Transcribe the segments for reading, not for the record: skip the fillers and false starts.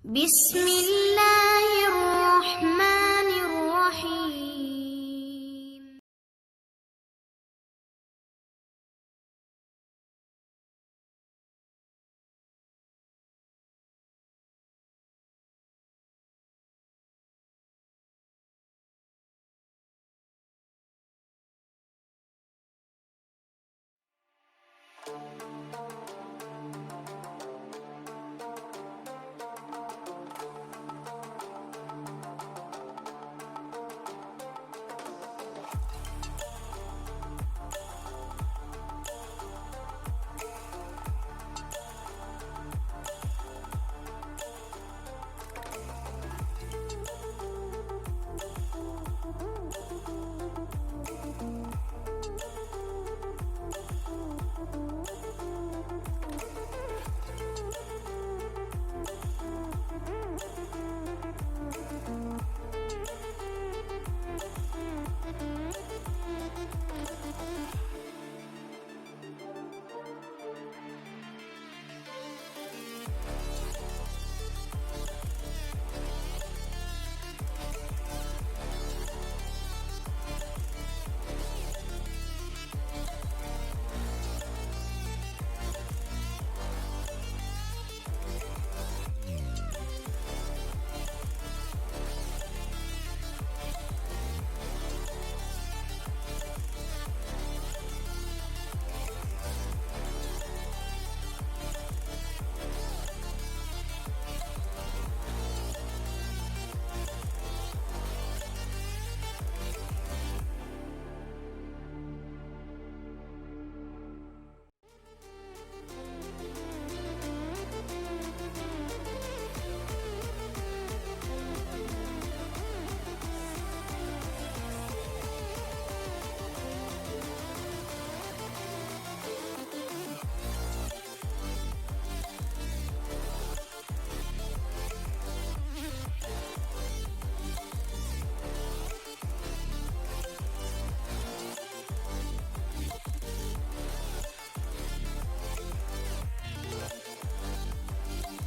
بسم اللہ الرحمن الرحیم.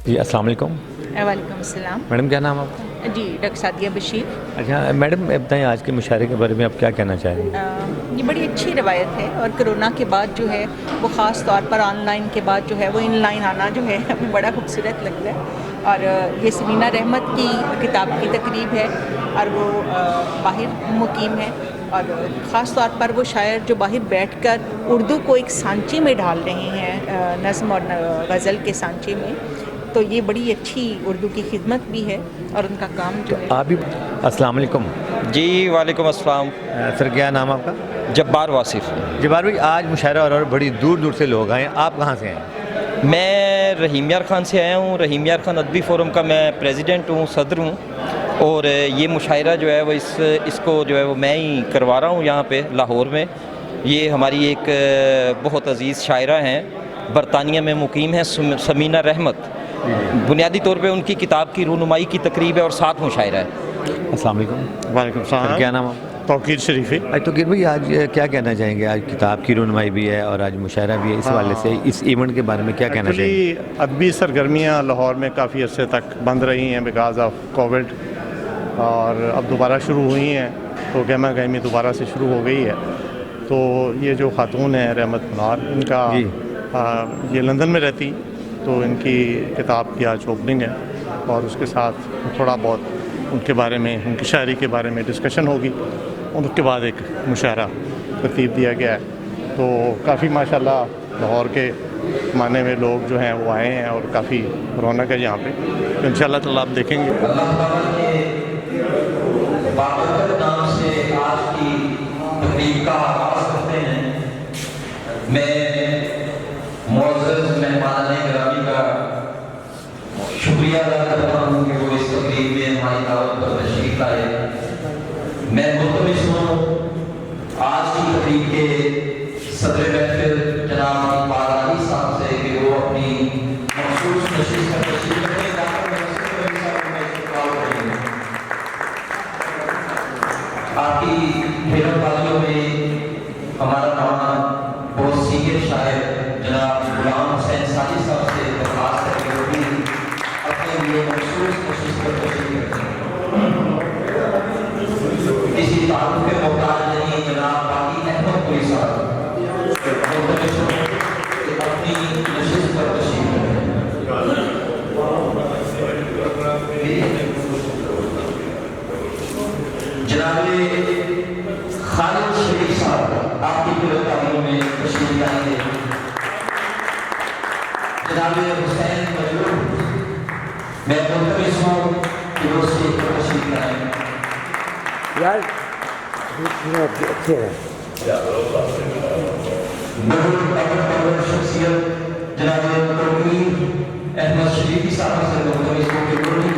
جی السلام علیکم. وعلیکم السلام. میڈم کیا نام آپ کا؟ جی ڈاکٹر سعدیہ بشیر. اچھا میڈم بتائیں آج کے مشاعرے کے بارے میں آپ کیا کہنا چاہیں گے؟ یہ بڑی اچھی روایت ہے اور کرونا کے بعد جو ہے وہ خاص طور پر آن لائن کے بعد جو ہے وہ ان لائن آنا جو ہے ہمیں بڑا خوبصورت لگتا ہے. اور یہ سمینہ رحمت کی کتاب کی تقریب ہے اور وہ باہر مقیم ہے اور خاص طور پر وہ شاعر جو باہر بیٹھ کر اردو کو ایک سانچے میں ڈھال رہے ہیں، نظم اور غزل کے سانچے میں. تو یہ بڑی اچھی اردو کی خدمت بھی ہے اور ان کا کام جو ہے. آپ بھی السلام علیکم. جی وعلیکم السلام. سر کیا نام آپ کا؟ جبار واصف. جبار بھائی آج مشاعرہ اور بڑی دور دور سے لوگ آئے ہیں، آپ کہاں سے ہیں؟ میں رحیم یار خان سے آیا ہوں. رحیم یار خان ادبی فورم کا میں پریزیڈنٹ ہوں، صدر ہوں. اور یہ مشاعرہ جو ہے وہ اس کو جو ہے وہ میں ہی کروا رہا ہوں یہاں پہ لاہور میں. یہ ہماری ایک بہت عزیز شاعرہ ہیں، برطانیہ میں مقیم ہیں، سمینہ رحمت. بنیادی طور پہ ان کی کتاب کی رونمائی کی تقریب ہے اور ساتھ مشاعرہ ہے. السلام علیکم. وعلیکم السلام. سر کیا نام آپ؟ توقیر شریفی. توقیر بھائی آج کیا کہنا چاہیں گے؟ آج کتاب کی رونمائی بھی ہے اور آج مشاعرہ بھی ہے، اس حوالے سے اس ایونٹ کے بارے میں کیا کہنا چاہیں گے؟ ادبی سرگرمیاں لاہور میں کافی عرصے تک بند رہی ہیں بیکاز آف کووڈ، اور اب دوبارہ شروع ہوئی ہیں تو گہما گہمی دوبارہ سے شروع ہو گئی ہے. تو یہ جو خاتون ہیں رحمت منار، ان کا یہ لندن میں رہتی، تو ان کی کتاب کی آج اوپننگ ہے اور اس کے ساتھ تھوڑا بہت ان کے بارے میں، ان کی شاعری کے بارے میں ڈسکشن ہوگی. ان کے بعد ایک مشاعرہ ترتیب دیا گیا ہے. تو کافی ماشاءاللہ لاہور کے معنی میں لوگ جو ہیں وہ آئے ہیں اور کافی رونق ہے یہاں پہ. تو انشاءاللہ تعالیٰ آپ دیکھیں گے. اللہ تعالیٰ کے بابرکت نام سے آج کی تقریب کا آغاز کرتے ہیں. میں معزز مہمان گرامی کا شکریہ ادا کرتا ہوں کہ وہ اس تقریب میں ہماری دعوت پر تشریف لائے. میں ملتمس ہوں آج کی تقریب کے صدر محفل جناب اقبال علی صاحب سے کہ وہ اپنی مخصوص نشست کا تشریف رکھیں. آپ کی کھیلوں بازیوں میں ہمارا نام بہت سینئر شاعر جناب غلام حسین ساجد صاحب سے درخواست ہے کہ وہ بھی اپنے लिए मखसूस कोशिश पर तशरीफ रखें। किसी ताल्लुक के मोहताज नहीं जनाब बाकी अहमद पुलिस साहब अपनी नशिस्त पर तशरीफ रखें। जनाब खालिद शरीफ साहब आपकी गिरफ्तारियों में तशरीफ लाएंगे। जनाब हुसैन मजरूर मैं मुल्तमिस हूँ कि वो स्टेज पर तशरीफ लाएं। यार अच्छे हैं। नबुल शख्सियत जनाब तौकीर अहमद शरीफी साहब से मुल्तमिस हूँ कि वो भी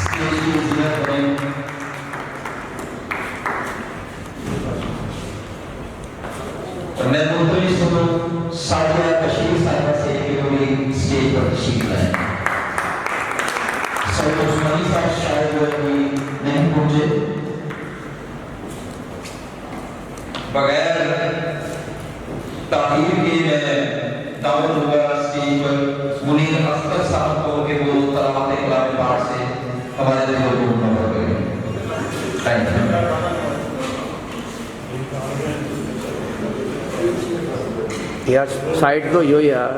स्टेज की इज्जत करें। मैं मुल्तमिस हूँ सादिया कशीर साहिबा से कि वो भी स्टेज पर तशरीफ लाएं। सैयद उस्मानी साहब शायद वो अभी नहीं पहुंचे। बगैर ताहीर के मैं दावत दूंगा स्टेज पर मुनीर अख्तर साहब को कि वो तलावत कलाम पाक से हमारे दिलों को मुनव्वर करें। Thank you. यार साइड तो यो यार।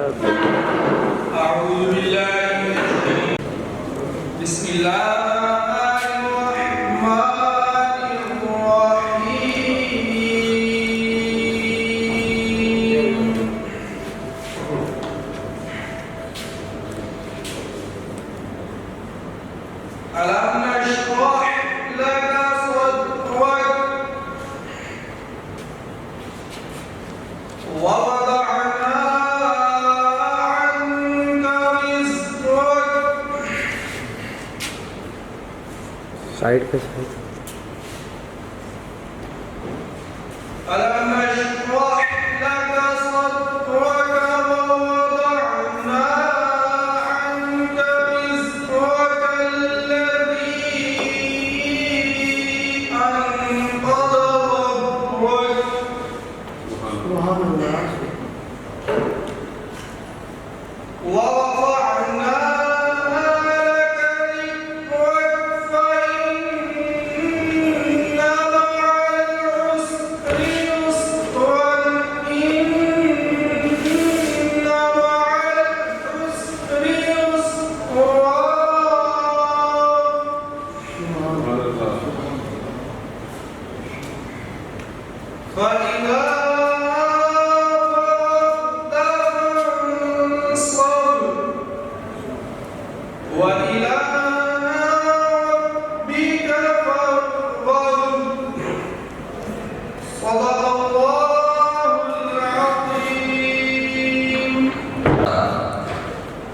साइड पे साइड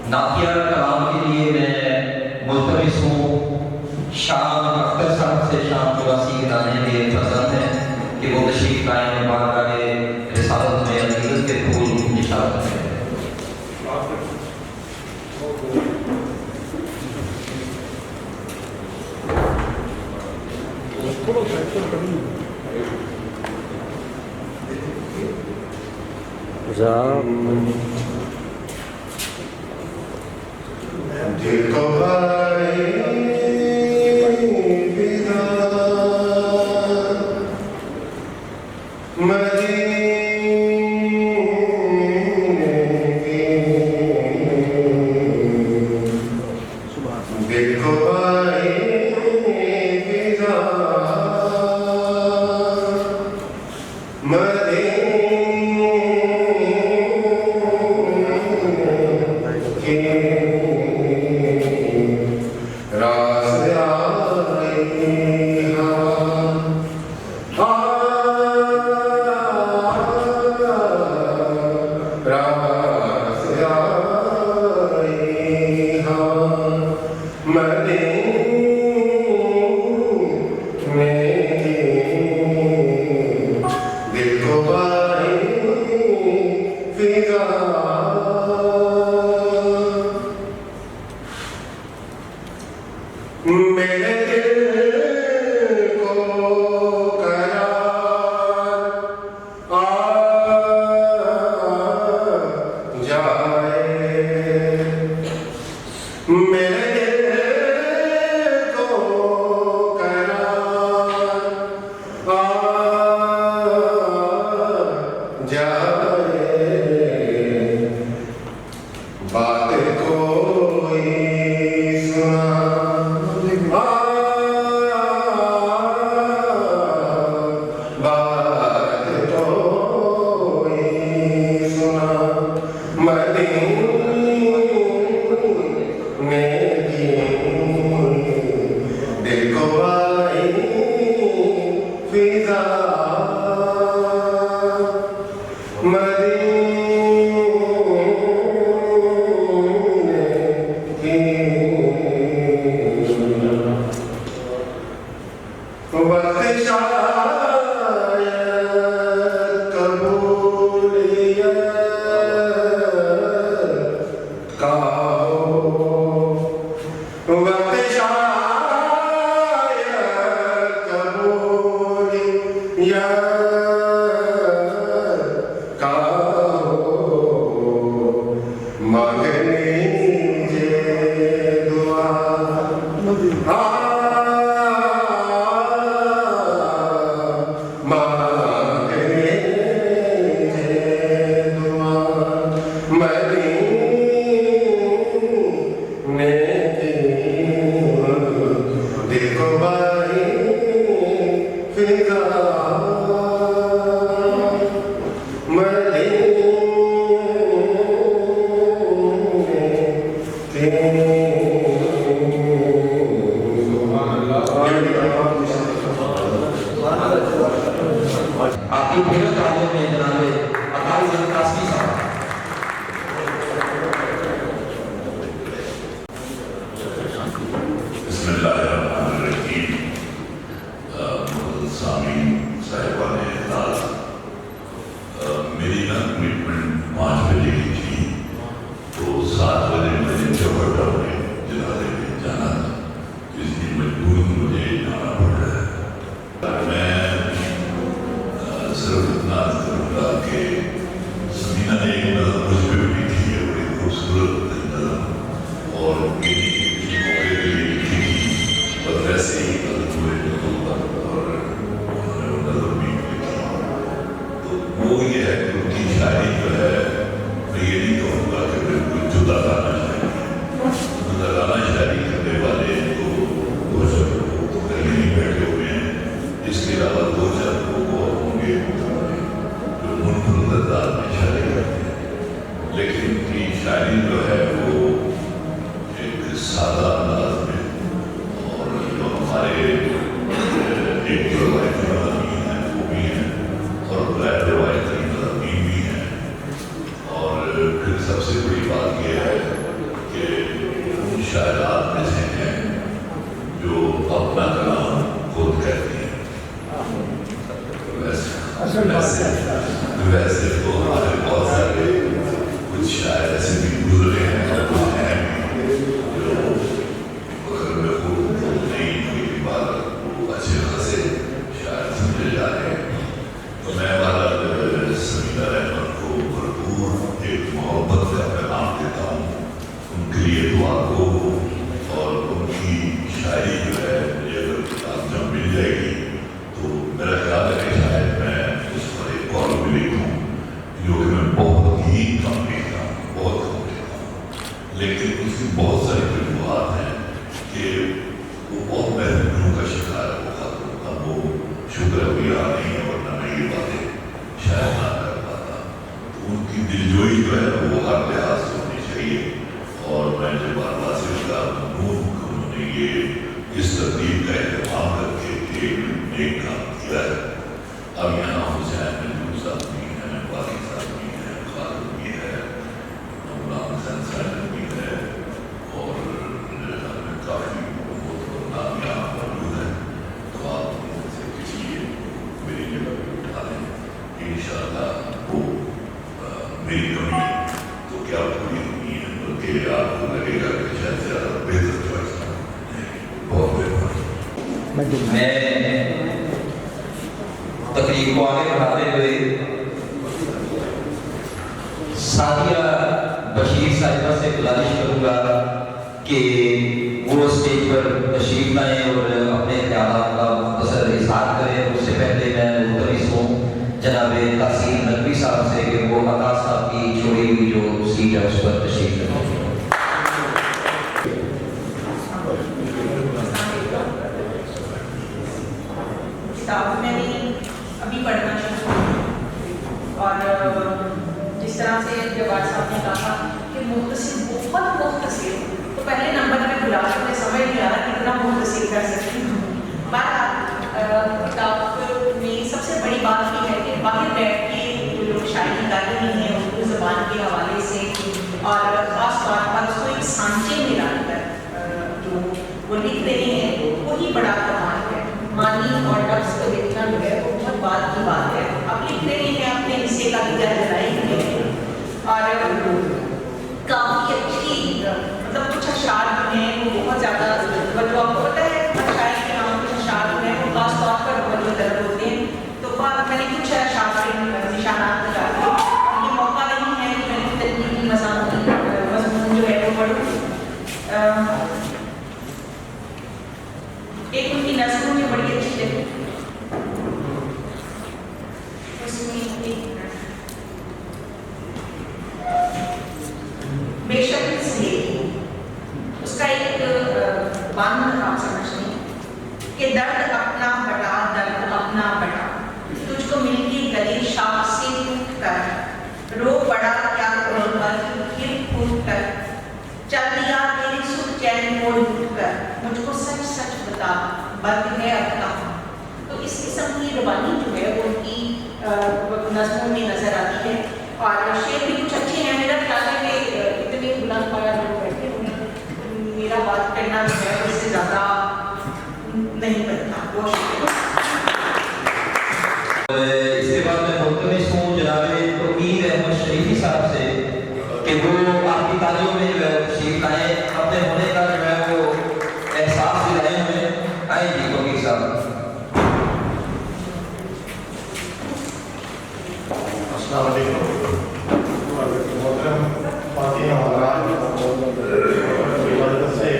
नातिया कलाम के लिए मैं मुल्तमिस हूँ शाम अख्तर साहब से। शाम 84 गाने के पसंद हैं कि वो तशरीफ लाएं बारगाह रिसालत में अकीदत के फूल निशान करें। मैं आपकी पूरे तालीम में जनाबे अकाली दल कासमी साहब बिस्मिल्लाहिर्रहमानिर्रहीम। सामीन साहिबान इख्लास, मेरी ना कमिटमेंट 5 बजे की थी, तो 7 बजे मुझे चौबटा में जनाजे में जाना था, इसलिए मजबूर मुझे जाना पड़ रहा है। मैं सिर्फ इतना करूँगा कि समीना ने एक नज़र मुझ पर भी की है, बड़ी खूबसूरत नज़र, और मेरी मौके के लिए लिखी थी, और वैसे ही पूरे पर और उन्होंने वो नज़र भी लिखी। तो वो ये है कि उनकी शायरी जो है, मैं ये नहीं कहूँगा कि बिल्कुल जुदा गाना शायरी, जुदा गाना शायरी करने वाले तो 2-4 लोग तो कहीं नहीं बैठे हुए हैं, इसके अलावा 2-4 लोग और होंगे जो मुनफरदार में शायरी करते हैं, लेकिन उनकी शायरी जो है वो एक सादा अंदाज में, और जो हमारे एक जो रवायती मज़ामीन हैं वो भी हैं, और गैर रवायती मज़ामीन भी हैं। और फिर सबसे बड़ी बात यह है कि उन शायरात में से हैं जो अपना कलाम खुद कहती हैं। वैसे तो हमारे बहुत सारे कुछ शायर ऐसे भी गुजरे हैं और कुछ हैं भी जो अगर मैं खुद नहीं मेरी बात वो अच्छे खासे शायर समझे जा रहे हैं। तो मैं वाला समीना रहमत को भरपूर एक मोहब्बत का पैगाम देता हूँ, उनके लिए दुआ को, और उनकी शायरी जो है मुझे अगर किताब जब मिल जाएगी तो मेरा ख्याल है कि शायद मैं उस पर एक कॉल भी लिखूँ, जो कि मैं बहुत ही कम लिखता हूँ, बहुत कम लिखता हूँ, लेकिन उसकी बहुत सारी वजूहत हैं कि वो बहुत महत्वपूर्ण का शिकार है। वो खत्म का वो शुक्र भी आ नहीं है, वरना मैं ये बातें शायद ना कर पाता। तो उनकी दिलजोई जो है वो हर लिहाज से होनी चाहिए, और मैं जब बारवासी का ममनून उन्होंने ये इस तरतीब का एहतमाम करके एक नेक काम किया है। अब यहाँ हुसैन महमूद साहब भी हैं, बाकी साहब भी हैं, खालिद भी है, गुलाम हसन साहब भी है, और काफ़ी नाम यहाँ मौजूद है। तो आप उनसे किसी मेरी जगह पर उठा लें, इंशाअल्लाह वो मेरी कमी तो क्या पूरी नहीं है, बल्कि आपको लगेगा कि शायद ज़्यादा बेहतर चॉइस है। बहुत मेहरबानी। मैं तकरीब को आगे बढ़ाते हुए सादिया बशीर साहिबा से गुजारिश करूँगा کہ وہ اسٹیج پر تشریف لائیں اور اپنے خیالات کا مختصر اظہار کریں. اس سے پہلے میں ملتمس ہوں جناب تحسین نقوی صاحب سے کہ وہ عطا صاحب کی چھوڑی ہوئی جو سیٹ ہے اس پر تشریف لائیں. کتاب میں نے ابھی پڑھنا شروع کیا اور جس طرح سے جواد صاحب نے کہا کہ مختصر بہت مختصر تو پہلے نمبر میں بلا کر میں سمجھ نہیں آ رہا کتنا مختصر کر سکتی ہوں. بہرحال کتاب میں سب سے بڑی بات یہ ہے کہ باہر بیٹھ کے جو لوگ شاعری کر رہے ہیں اردو زبان کے حوالے سے اور خاص طور پر اس کو ایک سانچے میں ڈال کر جو وہ لکھ رہے ہیں وہی بڑا کمال ہے. معنی اور لفظ کو دیکھنا جو ہے وہ بہت بات کی بات ہے. آپ لکھ رہے ہیں اپنے حصے کا دیگر جلائے ہوئے ہیں اور کافی اچھی مطلب کچھ اشعار جو ہیں وہ بہت زیادہ توجہ آپ کو پتہ ہے شاعر کے نام کچھ اشعار جو ہیں وہ خاص طور پر توجہ طلب ہوتے ہیں. تو میں نے کچھ اشعار کے نشانات لگا دیے. یہ موقع نہیں ہے کہ میں تنقیدی مضمون جو ہے وہ پڑھوں. ایک ان کی نظموں میں بڑی اچھی لگی اس میں بے شک سے اس کا ایک بند آپ سمجھ لیں کہ درد اپنا بٹا درد اپنا بٹا تجھ کو مل کے گلے شاخ سے ٹوٹ کر رو پڑا کیا کروں پر پھر پھوٹ کر چل دیا تیری سکھ چین موڑ اٹھ کر مجھ کو سچ سچ بتا برد ہے اب کہاں. تو اس قسم کی روانی جو ہے وہ ان کی نظموں میں نظر آتی ہے اور شعر بھی کچھ اچھے ہیں. میرا خیال ہے کہ اتنے بلند پایا لوگ بیٹھے ہوئے میرا بات کرنا جو ہے اس سے زیادہ نہیں بنتا. بہت شکریہ. اس کے بعد میں ملتمس ہوں جناب توقیر احمد شریفی صاحب سے کہ وہ آپ کی تعلیموں میں جو ہے تشریف لائیں اپنے ہونے کا جو ہے وہ احساس دلائیں ہمیں. آئیں جی توقیر صاحب. السلام علیکم. محترم خواتین اور حضرات سے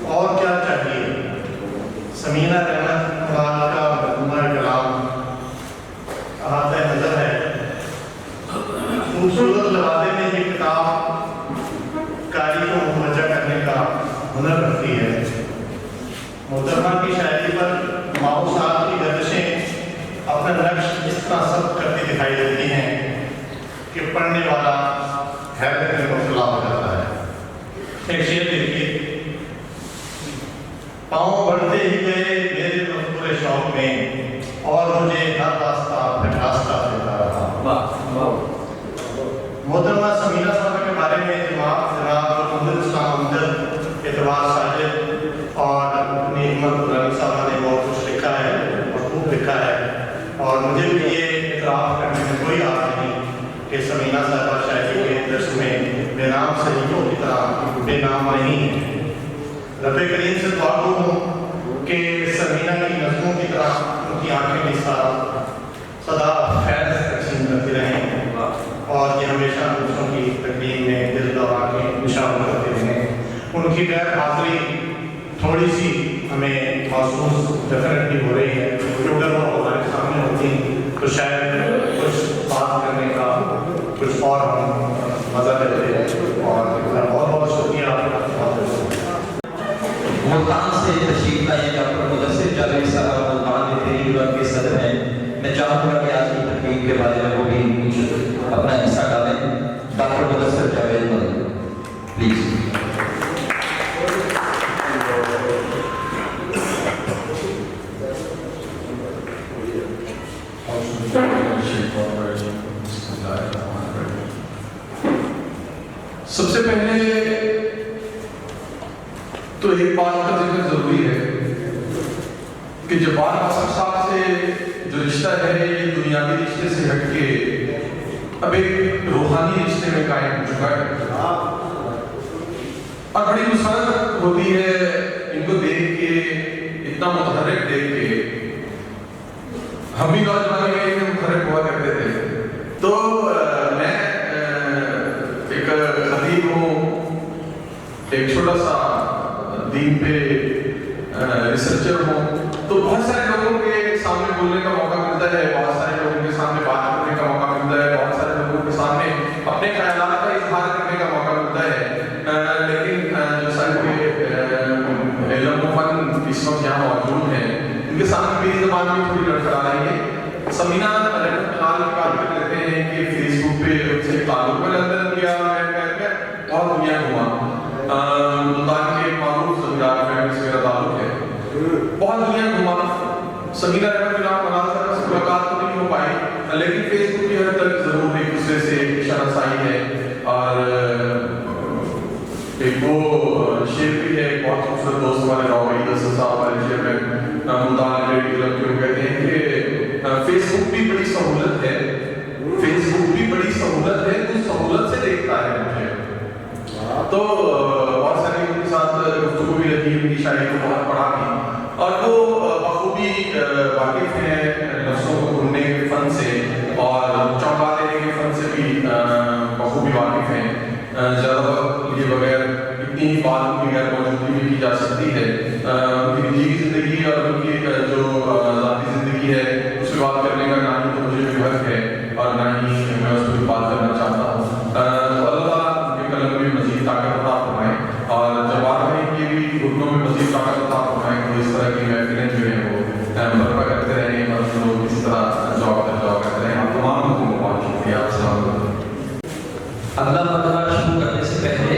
اور کیا چاہیے. سمینہ رحمت مراد کا مجموعہ کلام احاطہ نظر ہے. خوبصورت لبادے میں یہ کتاب قاری کو متوجہ کرنے کا ہنر رکھتی ہے. محترمہ کی شاعری پر ماؤ صاحب کی گردشیں اپنا نقش اس طرح سب کرتی دکھائی دیتی ہیں کہ پڑھنے والا حیرت میں مبتلا ہو جاتا ہے. ایک شعر دیکھیے. پاؤں بڑھتے ہی گئے میرے مفکور شوق میں اور مجھے ہر راستہ راستہ دیتا رہا. محترمہ سمینہ صاحبہ کے بارے میں جناب محمد اسلام امجد اعتبار ساجد اور اپنی ہمت رانی صاحبہ نے بہت کچھ لکھا ہے اور خوب لکھا ہے. اور مجھے بھی یہ اعتراف کرنے میں کوئی آس نہیں کہ سمینہ صاحبہ شاعری کے درس میں بے نام صحیحوں کی طرح بے نام نہیں ہے. رب کریم سے دعا ہوں کہ سمینہ کی نظموں کی طرح ان کی آنکھیں بھی سدا خیر تقسیم کرتی رہیں اور یہ ہمیشہ دوسروں کی تقریب میں دل اور آنکھیں نشان کرتے رہیں. ان کی غیر حاضری تھوڑی سی ہمیں محسوس ڈیفینیٹلی ہو رہی ہے کیونکہ اگر وہ ہمارے سامنے ہوتی تو شاید کچھ بات کرنے کا کچھ اور ہم مزہ لیتے. اور بہت بہت شکریہ آپ کا. ملتان سے تشریف لائے ڈاکٹر مدثر جاوید صاحب ملتان میں تحریک الوقت کے صدر ہیں. میں چاہوں گا کہ آج کی تقریب کے بارے میں وہ بھی اپنا حصہ ڈالیں. Doctor Mudassar Javed please. سب سے پہلے تو ایک بات کا ذکر ضروری ہے کہ جبار حسن صاحب سے جو رشتہ ہے یہ دنیاوی رشتے سے ہٹ کے اب ایک روحانی رشتے میں قائم ہو چکا ہے. اور بڑی مسرت ہوتی ہے ان کو دیکھ کے, اتنا متحرک دیکھ کے. ہم بھی نوجوانی میں اتنے متحرک ہوا کرتے تھے. تو میں ایک ایک چھوٹا سا دین پہ ریسرچر ہوں تو بہت سارے لوگوں کے سامنے بولنے کا موقع ملتا ہے, بہت سارے لوگوں کے سامنے بات کرنے کا موقع ملتا ہے, بہت سارے لوگوں کے سامنے اپنے خیالات کا اظہار کرنے کا موقع ملتا ہے, لیکن جو صاحب علم و فن اس وقت یہاں موجود ہیں ان کے سامنے میری زبان بھی تھوڑی لڑکھڑا رہی ہے. سمینہ رحمۃ اللہ کی بات کر لیتے ہیں کہ فیس بک پہ ان سے تعلق میں لندن گیا, میں بہت دنیا گھوما, ملتان کے معروف زمیندار فیملی سے میرا تعلق ہے, بہت دنیا گھوما. سمینہ رحمۃ اللہ صاحب سے ملاقات تو نہیں ہو پائی لیکن فیس بک کی حد تک ضرور ایک دوسرے سے شناسائی ہے. اور ایک وہ شعر بھی ہے, ایک بہت خوبصورت دوست والے راوی دس صاحب والے شعر میں ملتان ریڈی کلب کے کہتے ہیں کہ فیس بک بھی بڑی سہولت ہے, فیس بک بھی بڑی سہولت ہے, تو سہولت سے دیکھتا ہے مجھے. تو بہت ساری ان کے ساتھ گفتگو بھی رہی, ان کی شاعری کو بہت پڑھا بھی, اور وہ بخوبی واقف ہیں نفسوں کو ڈھونڈنے کے فن سے اور چونکا دینے کے فن سے بھی بخوبی واقف ہیں. زیادہ وقت لیے بغیر اتنی ہی بات ان کی غیر موجودگی بھی کی جا سکتی ہے. ان کی نجی زندگی اور ان کی جو ذاتی زندگی ہے اس پہ بات کرنے کا نہ ہی تو مجھے بھی حق ہے اور نہ ہی میں اس پہ بات کرنا چاہتا ہوں. اللہ تعالیٰ ان کے قلم میں مزید طاقت عطا فرمائے, اور جواب ہے کہ بھی گھٹنوں میں مزید طاقت عطا فرمائے کہ اس طرح کی محفلیں جو ہیں وہ برپا کرتے رہیں اور لوگ اس طرح جاب کرتے رہیں. آپ تمام لوگوں کو بہت شکریہ. السلام علیکم. اگلا مرتبہ شروع کرنے سے پہلے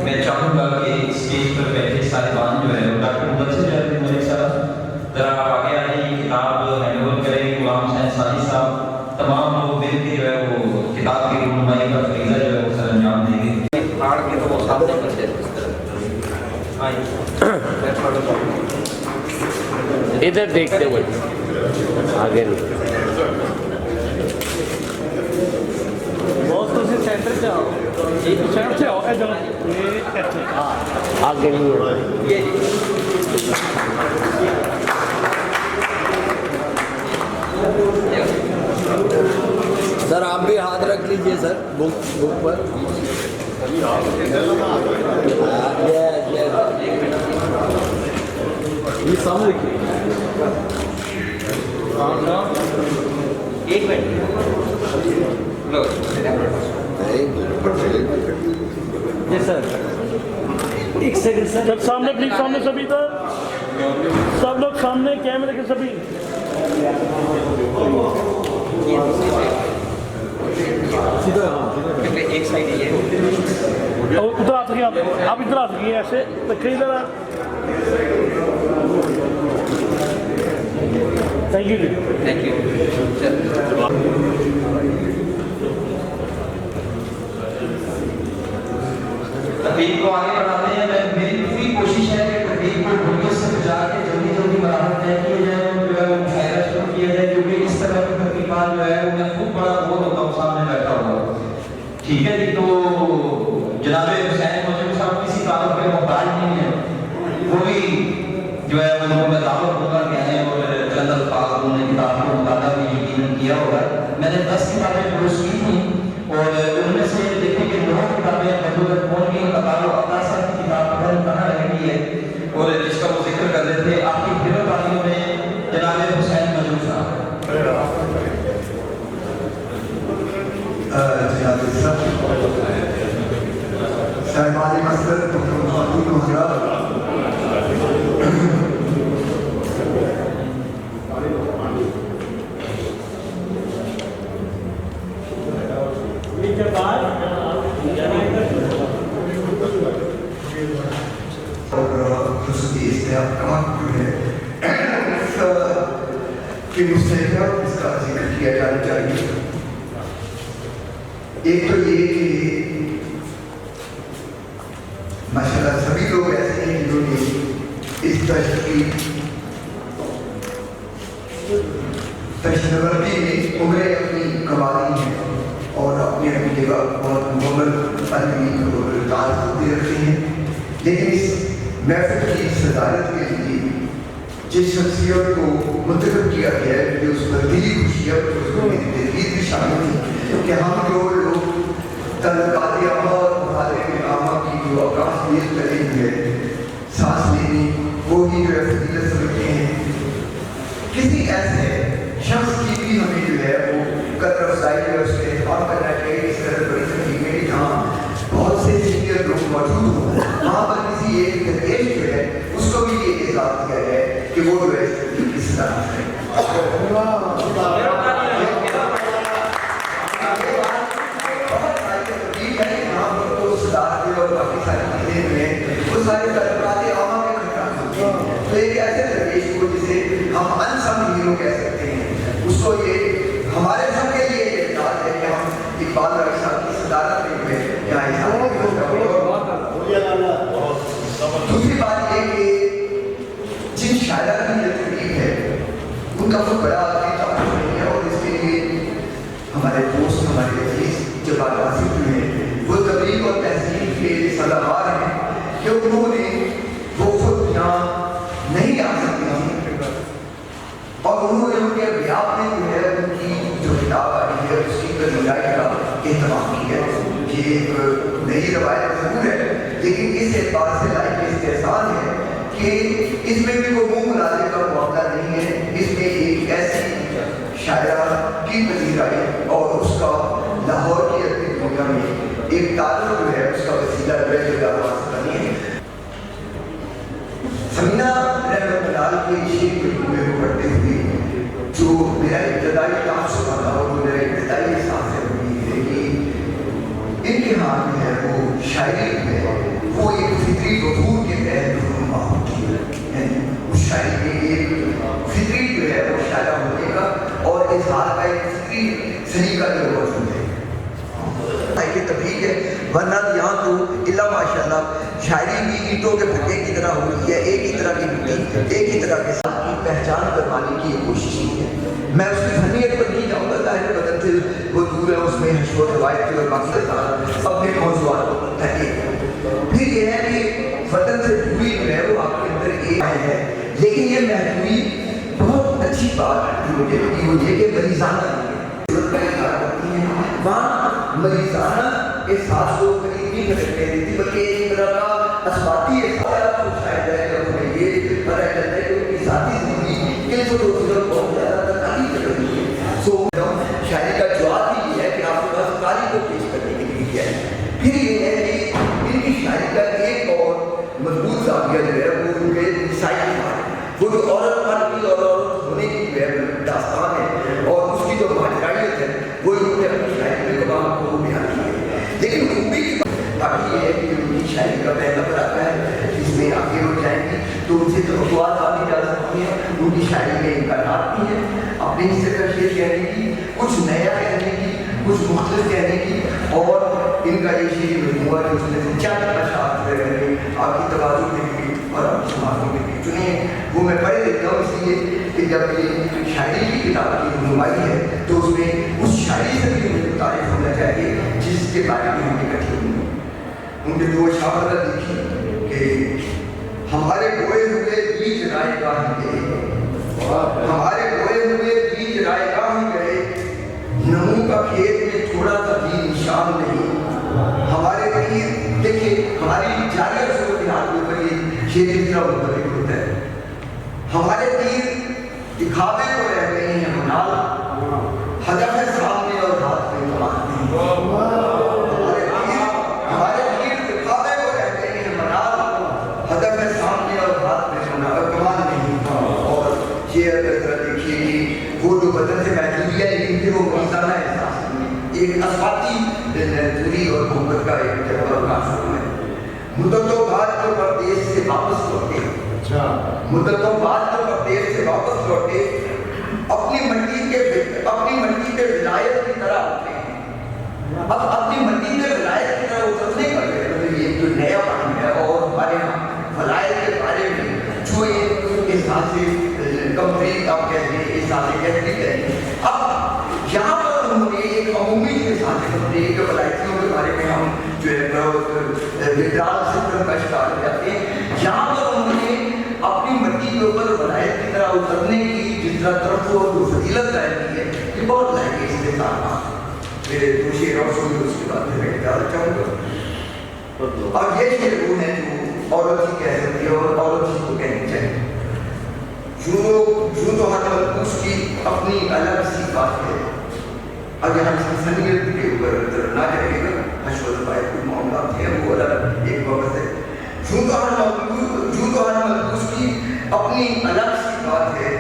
میں چاہوں گا کہ اسٹیج پر بیٹھے صاحبان جو ہے ڈاکٹر مدثر جاوید ملک صاحب ذرا آپ آگے آ جائیں, کتاب ہینڈ اوور کریں. غلام حسین ثانی صاحب تمام لوگ مل کے جو ہے وہ کتاب کی رونمائی کا فریضہ جو ہے وہ سر انجام دیں گے. پھاڑ کے تو وہ سامنے کرتے ہیں اس طرح ادھر دیکھتے ہوئے آگے نہیں. سینٹر سے آؤ, سینٹر سے آؤ, آگے نہیں ہے. سر آپ بھی ہاتھ رکھ لیجئے سر بک پر. یہ سامنے رکھیے. ایک منٹ یس سر, ایک سیکنڈ سر. جب سامنے پلیز, سامنے سبھی تھا, سب لوگ سامنے کیمرے کے سبھی. ایک سائڈ یہ ادھر آ سکیں, آپ ادھر آ سکیں ایسے رکھیں ادھر. تھینک یو جی. Thank you. تقریب کو آگے بڑھاتے ہیں. میری پوری کوشش ہے کہ تقریب کو بھولیوں سے بجا کے جلدی جلدی مراحل طے کیے جائیں اور جو ہے وہ مشاعرہ شروع کیا جائے, کیونکہ اس طرح کی تقریبات جو ہے میں خوب بڑا بور ہوتا ہوں سامنے بیٹھا ہوا. ٹھیک ہے جی. تو جناب حسین موجود صاحب کسی تعلق کے محتاج نہیں ہے, وہ بھی جو ہے وہ میں دعوت ہو کر کے ہیں اور چند الفاظ انہوں نے کتاب کو مطالعہ بھی یقیناً کیا ہوگا. میں نے 10 کتابیں درست کی تھیں اور ان میں سے دیکھیں کہ 9 کتابیں بدولت کون کی قطار و عطا صاحب کی کتاب پڑھنے کہاں رہی ہے, اور جس کا وہ ذکر کر رہے تھے آپ کی پھر تعلیم میں جناب حسین موجود صاحب. صاحبان مسجد خواتین و حضرات, خصوصی استحکامات جو ہے کہ مستحکم اس کا ذکر کیا جانا چاہیے. ایک تو یہ کہ ماشاءاللہ سبھی لوگ ایسے ہیں جنہوں نے اس تشنورتی میں عمریں اپنی کمائی ہیں اور اپنی اپنی جگہ بہت مکمل علمی اور تعلق رکھتے ہیں. لیکن اس محفل کی صدارت کے لیے جس شخصیت کو منتخب کیا گیا ہے جو اس پر دلی خوشیاں اس کو میری تحریر بھی شامل تھی کہ ہم جو لوگ تعلقات عامہ اور مخالف عامہ کی جو عکاس तब्दील करनी जो है सांस लेनी वो ही जो है फजीलत समझते हैं। किसी ऐसे शख्स की भी हमें जो है वो कदर अफजाई है उसका एहतराम करना चाहिए। इस तरह बड़ी तकलीफ में जहाँ बहुत से सीनियर लोग मौजूद हों वहाँ पर किसी एक दरवेश जो है उसको भी ये एहसास किया जाए कि वो जो है इस तरह है। और बाकी सारी चीज़ें जो हैं वो सारे तलबात आमा में खड़ा होती हैं। तो एक ऐसे दरवेश को जिसे हम अनसंग हीरो कह सकते हैं उसको ये हमारे सबके लिए एहसास है कि हम इकबाल साहब की सदारत में जो है यहाँ दूसरी बात ये कि जिन शायरा की ये तकलीफ है उनका कोई बड़ा आदमी ताल्लुक नहीं है और इसके लिए हमारे दोस्त हमारे अजीज जवाब आसिफ जो हैं वो तबलीग और तहसील के सलाहकार हैं कि उन्होंने वो खुद यहाँ नहीं आ सकती थी और उन्होंने उनके अभियाप में जो है उनकी जो किताब आई है उसकी तजवीज़ का एहतमाम किया है। ये एक नई रवायत जरूर है लेकिन इस एतबार से लाइक इस्तेहसान है कि इसमें भी कोई मुँह मुलाज़े का मामला नहीं है। इसमें एक ऐसी शायरा की तजवीज़ आई और उसका लाहौर की अदबी दुनिया में एक ताल्लुक जो है उसका वसीला जो है बनी है। समीना रहमतुल्लाह के शेर के जुमले को पढ़ते हुए जो मेरा इब्तदाई तासुब था और मेरा इब्तदाई एहसास है कि इनके हाथ में है वो शायरी है वो एक फितरी वफूर के तहत रुनुमा होती है। उस शायरी में एक फितरी जो है वो शायरा होने का और इजहार का एक फितरी सलीका जो मौजूद है की तबलीग है। वरना यहाँ तो इल्ला माशाअल्लाह शायरी भी ईंटों के भट्टे की तरह हो रही है। एक ही तरह की मिट्टी एक ही तरह के साथ की पहचान करवाने की कोशिश की है। मैं उसकी फनीत पर नहीं जाऊँगा ज़ाहिर बदन से वो दूर है उसमें हशर रवायत और बाकी अपने मौज़ूआत को तहकीक। फिर ये है कि वतन से दूरी जो है वो आपके अंदर एक है लेकिन ये महदूदी बहुत अच्छी बात मुझे लगी वो ये कि मरीज़ाना वहाँ मरीज़ाना एहसास को करीब नहीं करते देती बल्कि एक तरह का असबाती एहसास शायद है कि हमें ये पता चलता है कि उनकी ज़ाती ज़िंदगी के जो रोज़गार बहुत ज़्यादा तकाली कर रही है। सो शायरी का जवाब भी ये है कि आपके पास कारी को पेश करने के लिए क्या है। फिर ये है कि इनकी शायरी का एक और मजबूत ज़ाविया जो है वो उनके साइड वो जो औरत की और औरत होने की जो है दास्तान है और उसकी जो माजराइयत है वो इन्होंने अपनी शायरी में कबाम को बयान की है। लेकिन खूबी की बाकी ये है कि उनकी शायरी का पहला पर आता है जिसमें आगे हो जाएंगी तो उनसे तवक्कुआत आती जा सकती हैं। उनकी शायरी में इम्कानात भी हैं अपने हिस्से का शेर कहने की कुछ नया कहने की कुछ मुख्तलिफ कहने की और इनका ये शेर मजमूआ जो उसने चंद अशार आपकी तवाज़ुन में भी और आपकी समाजों में भी चुनिए वो मैं पढ़ देता हूँ इसलिए कि जब ये शायरी की किताब की रहनुमाई है तो उसमें उस शायरी से भी मुझे तारीफ होना चाहिए जिसके बारे में हमने इकट्ठे हुए। उनके दो शायर लिखी कि हमारे बोए हुए बीज रायगाह गए हमारे बोए हुए बीज रायगाह गए नमू का खेत में थोड़ा सा भी निशान नहीं। हमारे तीर देखिए हमारी जारी सूरत हाल के ऊपर ये शेर इतना मुतल्लिक होता है। हमारे तीर दिखावे को रह गए हैं मनाल हदफ है सामने और हाथ में कमान नहीं। हमारे तीर दिखावे को रह गए हैं मनाल हदफ है सामने और हाथ में कमान नहीं। और ये अगर देखिए कि वो जो बदन से महदूदी है लेकिन फिर वो मरीज़ाना एहसास एक असबाती दूरी और मोहब्बत का एक काफिर है। मुद्दतों बाद जो परदेश से वापस लौटे मुद्दतों बाद जो परदेश से वापस लौटे अपनी मंडी पे विलायत की तरह उठे अब अपनी मंडी पे विलायत की तरह उतरने का ये जो नया काम है और हमारे यहाँ वलायत के बारे में जो एहसास कंपनी आप कहते हैं एहसास कहते हैं। अब यहाँ पर उन्होंने एक अमूमी के साथ एक वलायतियों के बारे में हम जो है विड्राल सिस्टम का शिकार हो जाते हैं। यहाँ पर उन्होंने अपनी मट्टी के ऊपर वलायत की तरह उतरने की जिस तरह तरफ और जो फजीलत जाहिर की है ये बहुत लायक इसके साथ मेरे दो शेर और सुन उसके बाद मैं डाल चाहूँगा। اور یہ شعر وہ ہے جو عورت ہی کہہ سکتی ہے اور عورت ہی کو کہنی چاہیے. یوں تو ہر ملبوس کی اپنی الگ سی بات ہے. اب یہاں انسانیت کے اوپر نہ جائے گا, حشوت پائے کوئی معاملات ہیں وہ الگ ایک وقت ہے. یوں تو ہر ملبوس کی اپنی الگ سی بات ہے,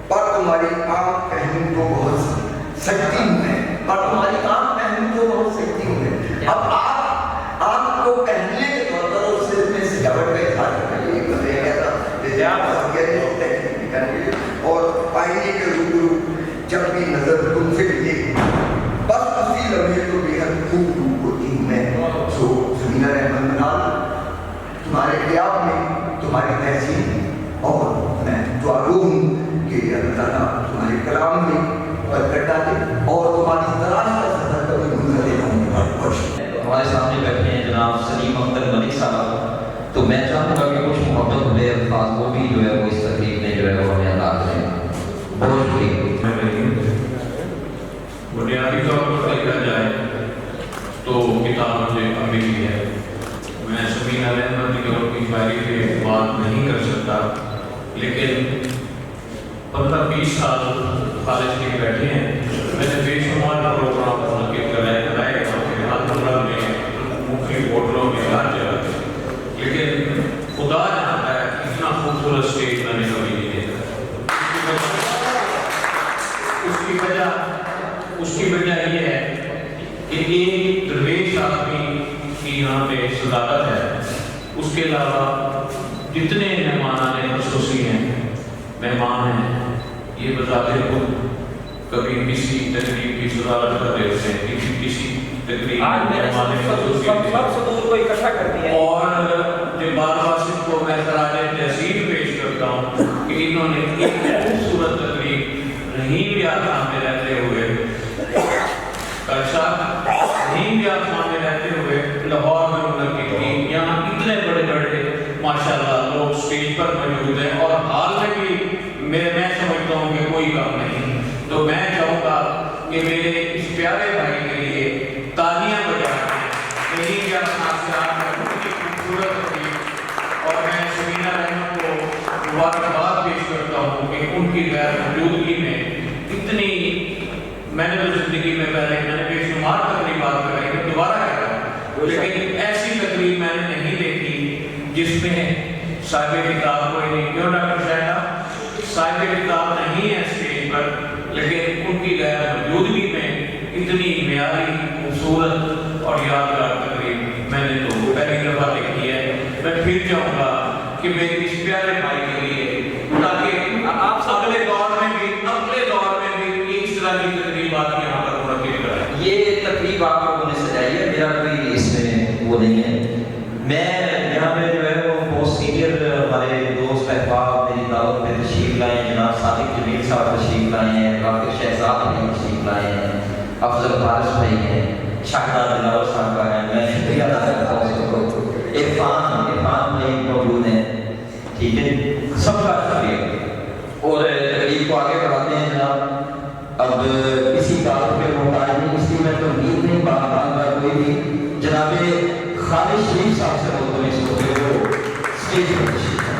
پر تمہاری آنکھ پہنوں تو بہت سجتی ہوں میں, پر تمہاری آنکھ پہنوں تو بہت سجتی ہوں میں. اب آپ آنکھ کو پہننے کے طور پر اس سے میں سجاوٹ کا اظہار کرنا یہ کہتا جیسے آپ اور آئینے کے روبرو جب بھی نظر تم سے ملے بس اسی لمحے تو بے حد خوب ہوتی ہوں میں. سو سمینہ رحمت منال تمہارے قیام میں تمہاری تہذیب اور میں دعا گو ہوں کہ اللہ تعالیٰ تمہارے کلام میں برکت ڈالے اور تمہاری تلاش کا سفر کبھی منقطع نہ ہوں. ہمارے سامنے بیٹھے ہیں جناب سلیم اختر ملک صاحب, تو میں چاہوں گا کہ کچھ محبت بھرے الفاظ وہ بھی جو ہے وہ اس تقریب میں جو ہے وہ ہمیں ادا کریں. بہت شکریہ. بنیادی طور پر دیکھا جائے تو کتاب مجھے ابھی بھی ہے. میں سمینہ رحمت کی اور کی شاعری پہ بات نہیں کر سکتا, لیکن 15-20 سال خارج کے بیٹھے ہیں. میں نے بے شمار پروگرام منعقد کرائے ہر میں مختلف ہوٹلوں میں ہر جگہ, لیکن خدا جانتا ہے اتنا خوبصورت اسٹیج میں نے کبھی نہیں دیکھا. اس کی وجہ یہ ہے کہ ایک درویش آدمی کی یہاں پہ صداقت ہے. اس کے علاوہ جتنے مہمانان خصوصی ہیں, مہمان ہیں, یہ بذات خود کبھی کسی تقریب کی صدارت کر دیتے ہیں, کسی تقریب اور جو بار باسط کو میں خراج تحسین پیش کرتا ہوں کہ انہوں نے ایک خوبصورت تقریب رحیم یار خان میں رہتے ہوئے رحیم یار خان میں رہتے ہوئے لاہور میں منعقد کی. یہاں اتنے بڑے بڑے ماشاءاللہ لوگ اسٹیج پر موجود ہیں اور حال میں بھی میں سمجھتا ہوں کہ کوئی کام نہیں. تو میں چاہوں گا کہ میرے اس پیارے بھائی کے لیے تالیاں بجائیں. رحیم یار خان سے آپ کا بہت ہی خوبصورت تقریب, اور میں سمینہ رحمت کو مبارکباد پیش کرتا ہوں کہ ان کی غیر موجودگی میں اتنی, میں نے تو زندگی میں پہلے میں نے بے شمار تقریبات کرائی, میں دوبارہ کہہ رہا ہوں, لیکن ایسی تقریب میں نے نہیں دیکھی جس میں صاحب کتاب کوئی نہیں. کیوں ڈاکٹر شاہدہ صاحب کتاب نہیں ہے اسٹیج پر, لیکن ان کی غیر موجودگی میں اتنی معیاری خوبصورت اور یادگار تقریب میں نے تو پہلی دفعہ دیکھی ہے. میں پھر چاہوں گا کہ میرے اس پیارے بھائی کے لیے, تاکہ آپ اگلے دور میں بھی اس طرح کی تقریبات یہاں پر منعقد کریں. یہ تقریب آپ لوگوں نے سجائی ہے, میرا کوئی اس میں وہ نہیں ہے. میں یہاں پہ جو ہے وہ بہت سینئر ہمارے دوست احباب میری دعوت پہ تشریف لائے ہیں. جناب صادق جمیل صاحب تشریف لائے ہیں, راکر شہزاد بھائی تشریف لائے ہیں, افضل فارس بھائی ہیں, شاہدہ دلاور صاحب کا ہے. میں شکریہ ادا کرتا ہوں سب کو. عرفان بھائی موجود ہیں, ٹھیک ہے, سب کا شکریہ. اور تقریب کو آگے بڑھاتے ہیں جناب. اب اسی بات پہ محتاج نہیں, اس لیے میں تو نیند نہیں بات کوئی بھی. جناب خالد شریف صاحب سے بولتا ہوں اس کو کہ وہ اسٹیج پر تشریف لائیں.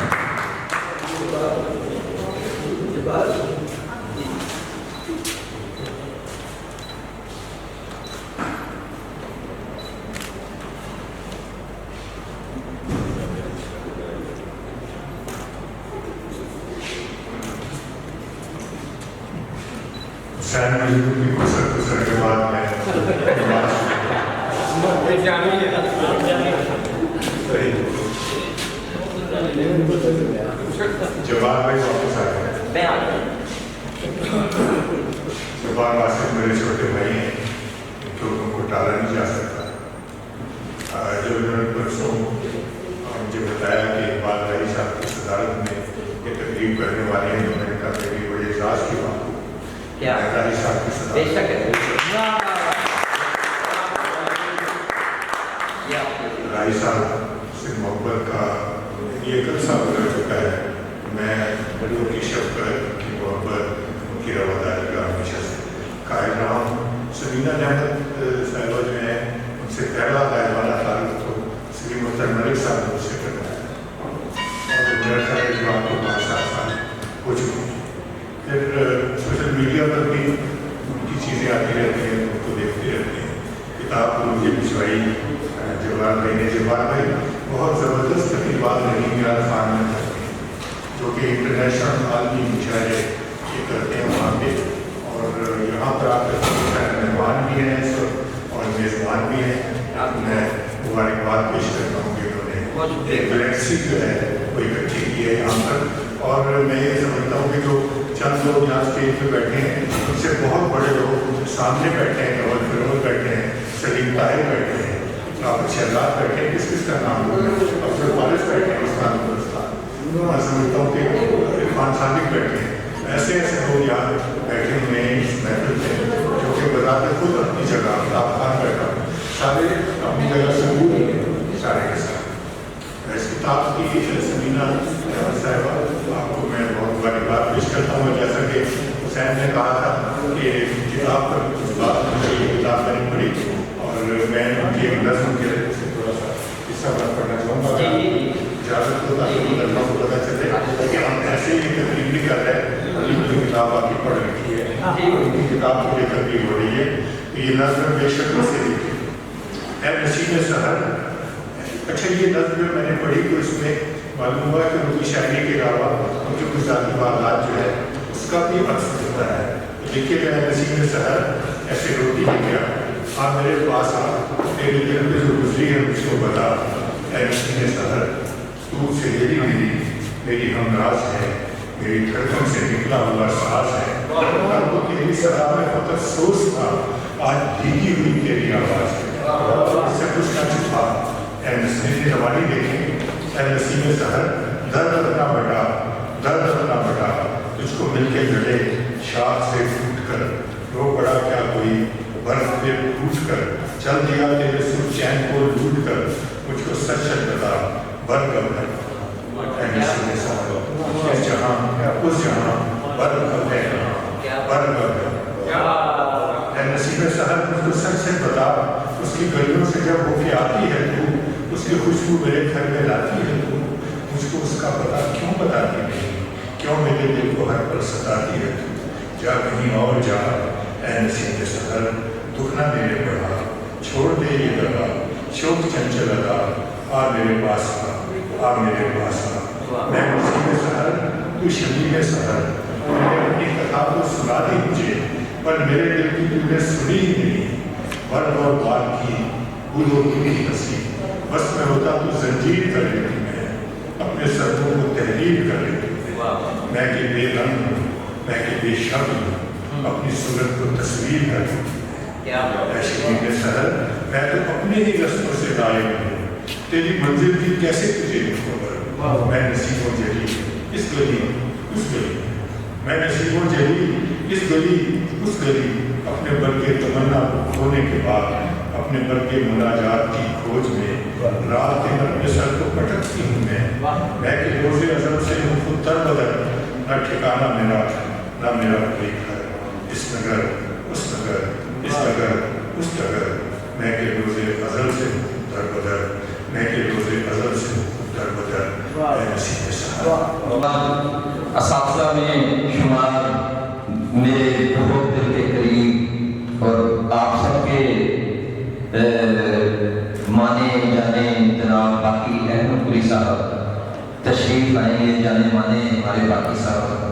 شاید مجھے کی کسر کے بعد میں جواب بھائی واپس آ گئے. جواب باسط میرے چھوٹے بھائی ہیں, تو ان کو ٹالا نہیں جا سکتا. جب انہوں نے پرسوں مجھے بتایا کہ اقبال راہی صاحب کی صدارت میں یہ تقریب کرنے والے ہیں, تو میں نے کہا میری بڑی اعزاز کی بات کو راہی صاحب کی صدارت. راہی صاحب سے محبت کا یہ قصہ گزر چکا ہے. میں ان کی شفقت, ان کی محبت, ان کی رواداری کا ہمیشہ سے قائل رہا ہوں. سمینہ رحمت صاحبہ جو ہیں, ان سے پہلا غائبانہ تعلق تو 1 साल मुझसे करना है और मेरा ख्याल है जो आपको 5-7 साल हो चुके हैं। फिर सोशल मीडिया पर भी उनकी चीज़ें आती रहती हैं, उनको देखते रहते हैं। किताब को मुझे भिजवाई जवाब देने के बाद भाई बहुत ज़बरदस्त तकरीबात रही यार खान में करते हैं, जो कि इंटरनेशनल आलमी मुशायरे ये करते हैं वहाँ पे, और यहाँ पर आकर मेहमान भी हैं इस वक्त और मेज़बान भी हैं। मैं मुबारकबाद पेश करता हूँ कि उन्होंने एक गैलेक्सी जो है वो इकट्ठी की है यहाँ पर, और मैं ये समझता हूँ कि जो चंद लोग यहाँ स्टेज पर बैठे हैं उनसे बहुत बड़े लोग सामने बैठे हैं, नवल फिरोज बैठे हैं, सलीम ताहिर बैठे हैं, आप शहजाद बैठे हैं, किस का नाम अब्दुल वारिस बैठे हैं, उस्ताद मैं समझता हूँ कि इरफान सादिक बैठे हैं। ऐसे ऐसे लोग यहाँ बैठे हुए हैं इस महफिल में, जो कि बताते खुद अपनी जगह अफ्ताब खान बैठा सारे अपनी जगह सबूत सारे के साथ। इस किताब की समीना साहिबा आपको मैं बहुत मुबारकबाद पेश करता हूँ। जैसा कि हुसैन ने कहा था कि किताब पर कुछ बात मुझे ये किताब नहीं पढ़ी, और मैं उनकी एक नज़्म के थोड़ा सा हिस्सा बात पढ़ना चाहूँगा। इजाज़त हो तो को पता चले कि हम ऐसे ही तकरीब भी कर रहे हैं, जो किताब आपकी पढ़ रखी है उनकी किताब को लेकर भी हो रही है। तो ये नज़्म बेशक से लिखी है नसीब सहर। अच्छा, ये नज़्म जो मैंने पढ़ी तो इसमें मालूम हुआ कि उनकी शायरी के अलावा उनके कुछ ज़ाती वारदात जो है उसका भी अक्स होता है। देखिए मैं नसीब सहर ऐसे रोटी ले गया, आप मेरे पास आ, तेरी दिल में जो गुजरी है मुझको बता, ऐ नसीब सहर तू सहेली मेरी हमराज है, मेरी धड़कन से निकला हुआ सांस है, तो तेरी सदा में बहुत अफसोस था, आज भीगी हुई तेरी आवाज़ है, इससे कुछ न छुपा। ऐ नसीब रवानी देखें, ऐ नसीब सहर दर्द अपना बटा, दर्द अपना बटा, तुझको मिलके गले शाख से टूट कर, रो पड़ा क्या कोई बर्फ पे टूट कर, चल दिया तेरे सुर चैन को लूट कर, मुझको सच सच बता बर्फ कब है जहाँ उस जहाँ बर्फ कब है, बर्फ कब है नसीब सहर मुझको सच सच बता, उसकी गलियों से जब होके आती है तू, उसकी खुशबू मेरे घर में लाती है तू, मुझको उसका पता क्यों बताती नहीं, क्यों मेरे दिल को हर पल सताती है तू, जा कहीं और जा ऐ नसीब सहर दुख ना मेरे बढ़ा, छोड़ दे ये दगा शोक चंचल अदा, आ मेरे पास आ मेरे पास आ, मैं नसीब सहर तू शबीह सहर, मैंने अपनी कथा को सुना दी मुझे, पर मेरे दिल की तूने सुनी ही नहीं, वर्द और बाल की बूढ़ों की हंसी, बस में होता तू जंजीर कर लेती मैं, अपने सदों को तहरीर कर लेती मैं कि बेरंग हूँ, मैं कि बेशब्द हूँ, अपनी सूरत को तस्वीर कर लेती शबीह सहर मैं तो अपने ही रस्तों से गायब हूँ, तेरी मंजिल की कैसे तुझे खबर, मैं नसीबों जली इस गली उस गली, मैं नसीबों जली इस गली उस गली, अपने बल के तमन्ना को खोने के बाद, अपने बल के मुनाजात की खोज में रात दिन अपने सर को पटकती हूँ मैं कि रोज़े अज़ल से हूँ खुद तर बदल, न ठिकाना मेरा न मेरा कोई घर, इस नगर उस नगर इस नगर उस नगर, मैं के रोज़े अज़ल से हूँ दर बदर, मैं के रोज़े अज़ल से हूँ दर बदर, ऐ नसीब सहर। असातिज़ा में शुमार मेरे बहुत दिल के करीब और आप सबके माने जाने जनाब बाकी अहमदपुरी साहब तशरीफ लाएंगे, जाने माने हमारे बाकी साहब।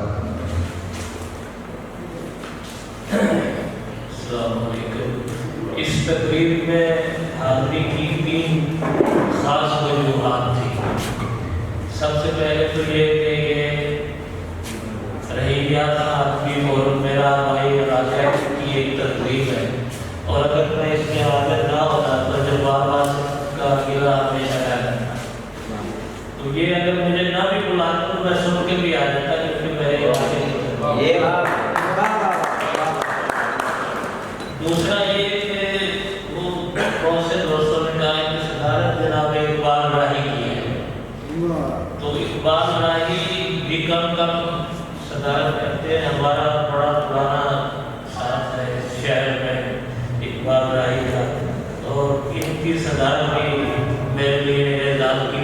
इस तकरीब में हाज़िरी की 3 ख़ास वजूहात थी। सबसे पहले तो ये कि रहीमिया आदमी और मेरा भाई राजा की एक तकरीब है, और अगर मैं इसमें हाजिर ना होता तो जब बार का गिला हमेशा रहता, तो ये अगर मुझे ना भी बुलाता तो मैं सुन के भी आ जाता, क्योंकि मेरे दूसरा ये कि वो बहुत से दोस्तों ने कहा कि सदारत जनाब इकबाल राही की है, तो इकबाल राही भी कम सदारत करते हैं। हमारा बड़ा पुराना साथ है शहर में इकबाल राही का, और इनकी सदारत भी मेरे लिए मेरे दाद की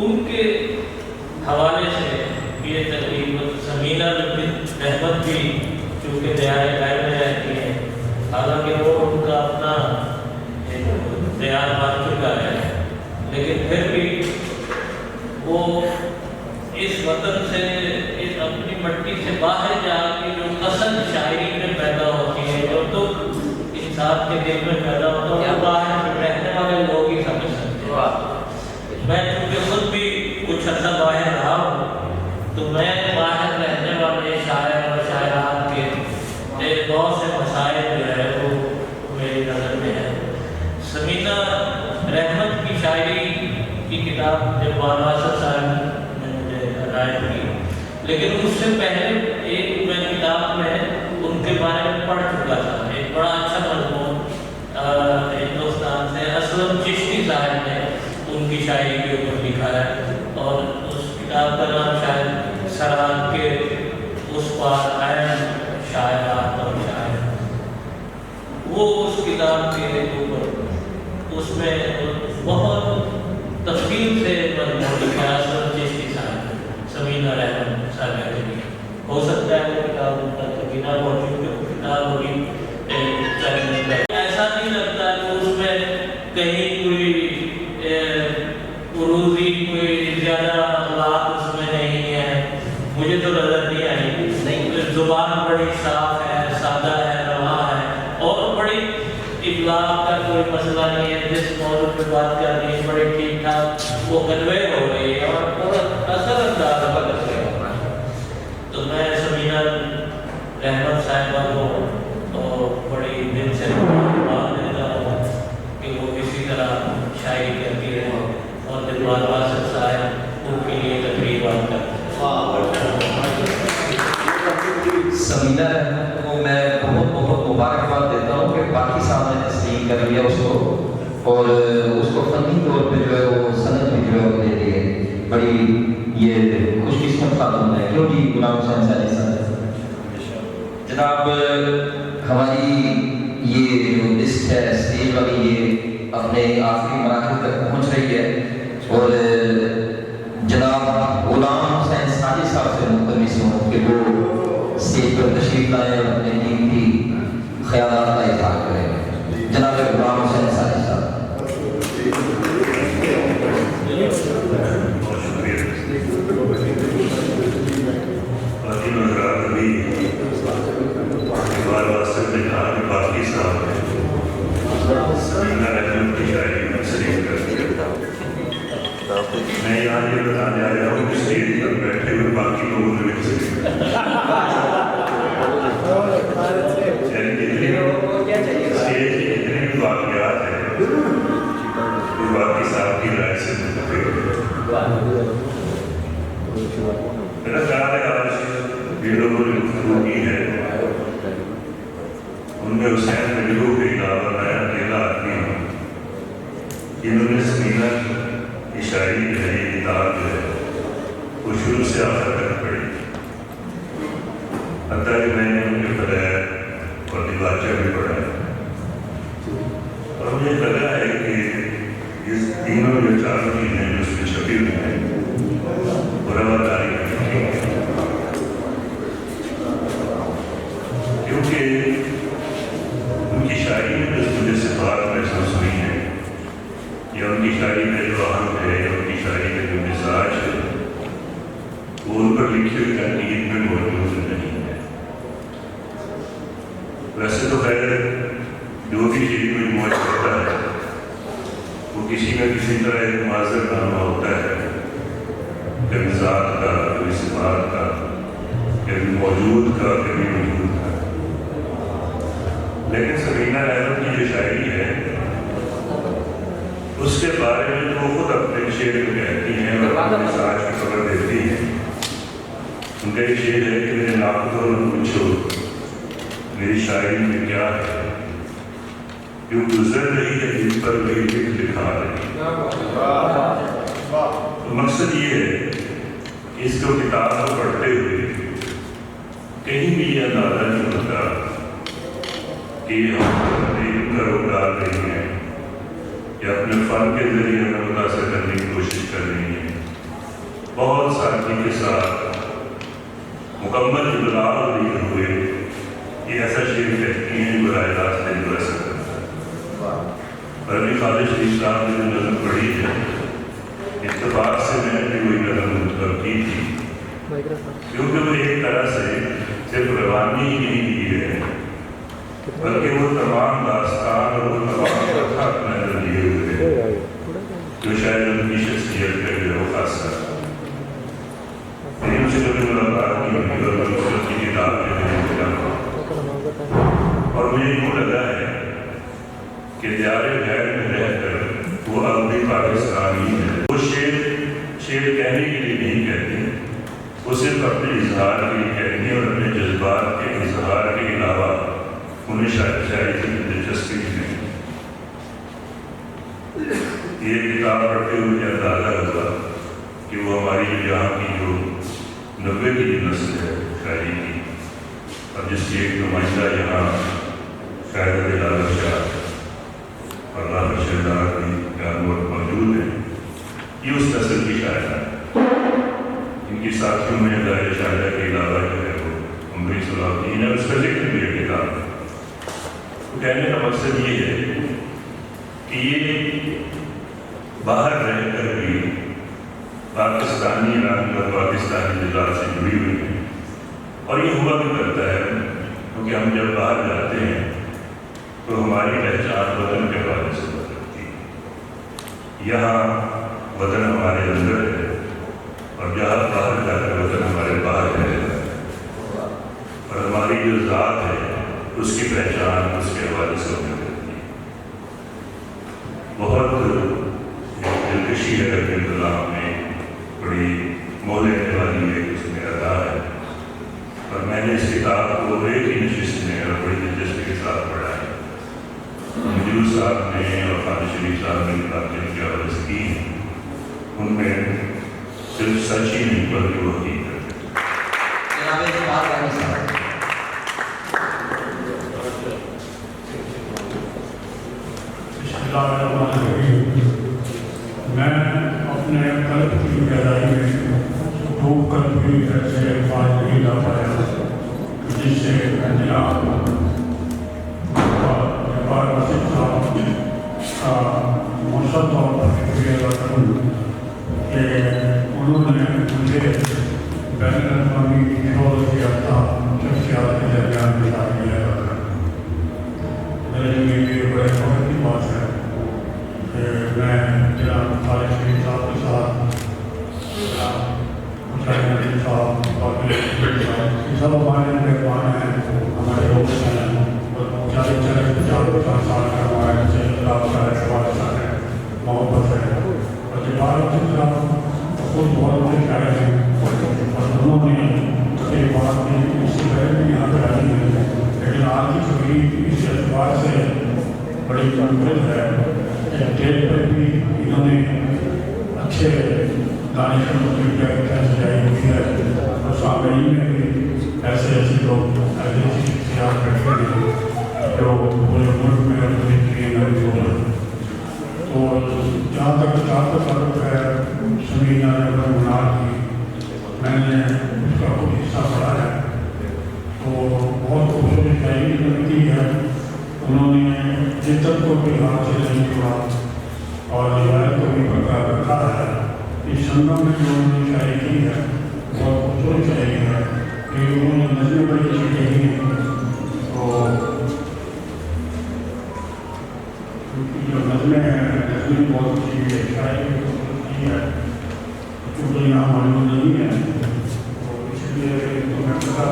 उनके हवाले से ये तकरीबन समीना रहमत भी चूँकि दयारे घर में रहती हैं, हालांकि वो उनका अपना दयार बन चुका है, लेकिन फिर भी वो इस वतन से, इस अपनी मट्टी से बाहर जाके जो असल शायरी में पैदा होती है, जो दुख इंसान के दिल में पैदा होता है, वो बाहर रहने वाले लोग ही समझ सकते हैं। मैं चूँकि खुद भी कुछ अर्सा बाहर रहा हूँ, तो मैं बाहर रहने वाले शायर और शायरात के बहुत से मसाइल जो है वो मेरी नज़र में है। समीना रहमत की शायरी की किताब जब बानवासर साहब ने मुझे हदायत की, लेकिन उससे पहले एक मैं किताब में उनके बारे में पढ़ चुका था। एक बड़ा अच्छा मजमून हिंदुस्तान से असलम चिश्ती साहब ने उनकी शायरी के ऊपर लिखा है, और उस किताब का नाम शायद सराब के उस पार आयन शायरात और शायर। वो उस किताब के ऊपर उसमें बहुत तफसील से मजमून लिखा है असलम चिश्ती साहब, समीना रहमत साहब के लिए। हो सकता है वो किताब उनका कभी ना मौजूद हो, किताब होगी ऐसा नहीं लगता कि उसमें कहीं कोई उरूजी कोई ज़्यादा बात उसमें नहीं है, मुझे तो नज़र नहीं आई। नहीं, ज़ुबान बड़ी साफ है, सादा है, रवा है, और बड़ी इब्लाग का कोई मसला नहीं है। जिस मौजूद पे बात कर रही है बड़े ठीक ठाक वो कन्वे हो रही है और पूरा असर अंदाज बदल गया। तो मैं समीना रहमत साहिबा को तो बड़ी दिल से बात देता हूँ कि वो इसी तरह शायरी करती रहे और दिलवार वासद साहब उनके लिए तकरीबात करते हैं। समीना रहमत को मैं बहुत बहुत मुबारकबाद देता हूँ कि बाकी साहब ने तस्लीम कर लिया उसको, और उसको फनी तौर पे जो है वो सनद भी जो है वो दे दी है। बड़ी ये खुशकिस्मत खातून है। क्यों जी गुलाम हुसैन साहब जनाब, हमारी ये जो लिस्ट है स्टेज वाली, ये अपने आखिरी मराहल तक पहुँच रही है, और जनाब गुलाम हुसैन साजिद साहब से मुतमिस हूँ कि वो स्टेज पर तशरीफ लाए और अपने कीमती ख्यालात का इज़हार करें। जनाब गुलाम हुसैन साजिद साहब। मैं यहाँ ये बताने आया हूँ कि स्टेज पर बैठे हुए बाकी लोगों ने भी स्टेज के जितने भी वाक़यात हैं वो बाकी साहब की राय से मेरा ख्याल है आज जिन लोगों ने गुफ्तगू की है उनमें हुसैन महबूब के अलावा मैं अकेला आदमी हूँ जिन्होंने समीना की शायरी जो है ये किताब जो है वो शुरू से आखिर तक पढ़ी। हत्ता कि मैंने उनके फलैत और दिवाचा भी पढ़ा है, और मुझे लगा है कि इस तीनों जो चारों चीज़ें जो उसमें छपी हुई हैं वो रवादारी करनी है, क्योंकि उनकी शायरी में जो मुझे सिफात महसूस हुई है या उनकी शायरी में जो अहम है या उनकी शायरी में जो मिजाज है वो उन पर लिखी हुई तहकीक में मौजूद नहीं है। वैसे तो खैर जो भी चीज़ में मौज होता है वो किसी न किसी तरह एक माजर नामा होता है, कभी ज़ात का, कभी सिफात का, कभी मौजूद का, कभी मौजूद का। लेकिन समीना रहमत की जो शायरी है उसके बारे में तो खुद अपने शेर में कहती हैं और अपने मिजाज की खबर देती हैं। उनका एक शेर है कि मेरे नाखुदों में पूछो मेरी शायरी में क्या है, जो गुजर रही है दिल पर वही लिखा रही। तो मकसद ये है कि इसको किताब को पढ़ते हुए कहीं भी ये अंदाजा नहीं होता कि हम इल्म का रोक डाल रही हैं या अपने फन के जरिए हमें मुतासर करने की कोशिश कर रही हैं। बहुत सादगी के साथ मुकम्मल इबलाग लिए हुए ये ऐसा शेर कहती हैं बराह रास्त दिल को ऐसा करता है। पर अभी खालिद शरीफ साहब ने जो नज़म पढ़ी है, इत्तेफाक से मैंने भी वही नज़म मुंतखब की थी, क्योंकि वो एक तरह से सिर्फ रवानी ही नहीं की है, बल्कि वो तमाम दास्तान और वो तमाम कथा अपने लिए हुए हैं जो शायद उनकी शख्सियत का जो खासा मेरी उनसे कभी मुलाकात नहीं हुई और मैं उसकी किताब के लिए मिला और मुझे यूँ लगा है कि दियारे गैर में रहकर वो अब भी पाकिस्तानी है। वो शेर कहने के लिए नहीं कहते, वो सिर्फ अपने इजहार के लिए कहते हैं और अपने जज्बात के इजहार के अलावा उन्हें शायरी की दिलचस्पी नहीं। ये किताब पढ़ते हुए अंदाजा हुआ कि वो हमारी यहाँ की जो 90 की नस्ल है शायरी की, और जिसकी एक नुमाइंदा यहाँ शायद दिलावर शाह और राहत शहदार भी यहाँ मौजूद है, ये उस नस्ल की शायरा है। इनकी साथियों में दायरे शायरा के अलावा जो है वो उमरी सलाउद्दीन है, उसका जिक्र भी है किताब में। तो कहने का मकसद ये है कि ये बाहर रहकर भी पाकिस्तानी रंग और पाकिस्तानी मिजाज से जुड़ी हुई है, और ये हुआ भी करता है क्योंकि हम जब बाहर जाते हैं तो हमारी पहचान वतन के हवाले से बदलती है। यहाँ वतन हमारे अंदर है और जहाँ बाहर जाकर वतन हमारे बाहर है, और हमारी जो ज़ात है उसकी पहचान उसके हवाले से होने लगती है। बहुत दिलकशी है कि गुलाम में बड़ी मोह लेने वाली है, उसमें अदा है, और मैंने इस किताब को एक ही नशिस्त में और बड़ी दिलचस्पी के साथ पढ़ा है। मजरूर साहब ने और खालिद शरीफ साहब ने किताब जिनके हवाले से की हैं, उनमें सिर्फ सच ही नहीं बल्कि वो हकीकत है। मैं अपने कल्ब की गहराई में डूब कर भी ऐसे अल्फाज नहीं ला पाया जिससे मैंने आपको वसीफ साहब का मौसम तौर पर शुक्रिया अदा करूँ कि उन्होंने मुझे बैन अवी शोहरत याफ्ता शख्सियात के दरमियान में शामिल किया। मेरे लिए ये बड़े फख्र की बात है कि मैं जनाब खालिद शरीफ साहब के साथ मुशाहिद साहब और सब हमारे मेहमान हैं, हमारे दोस्त हैं, और 40-50 साल का हमारे से है, मोहब्बत है। और जवाब खुद बहुत बड़े शायर हैं और उन्होंने ये बात इससे पहले भी यहाँ पर आई है, लेकिन आज की तकरीब इस एतबार से बड़ी मुनफरद है कि स्टेज पर भी इन्होंने अच्छे दानिशमंद की सजाई हुई है और सामने में भी ऐसे लोग ऐसी शख्सियात बैठे हैं जो पूरे मुल्क में और पूरी दुनिया में मौजूद हैं। तो जहाँ तक किताब का ताल्लुक है, समीना मुनार की मैंने उसका कुछ हिस्सा पढ़ा है, तो बहुत खूबसूरत शायरी उन्होंने की है। उन्होंने जिद्दत को भी हाथ से नहीं छोड़ा और रिवायत को भी बरकरार रखा है। इस संगम में जो उन्होंने शायरी की है बहुत खूबसूरत शायरी है कि उन्होंने नज़में बड़ी अच्छी कही हैं। तो जो नज़में हैं नज़में बहुत अच्छी है, शायरी की है, क्योंकि यहाँ मौजूद नहीं है तो इसलिए तो मैं बता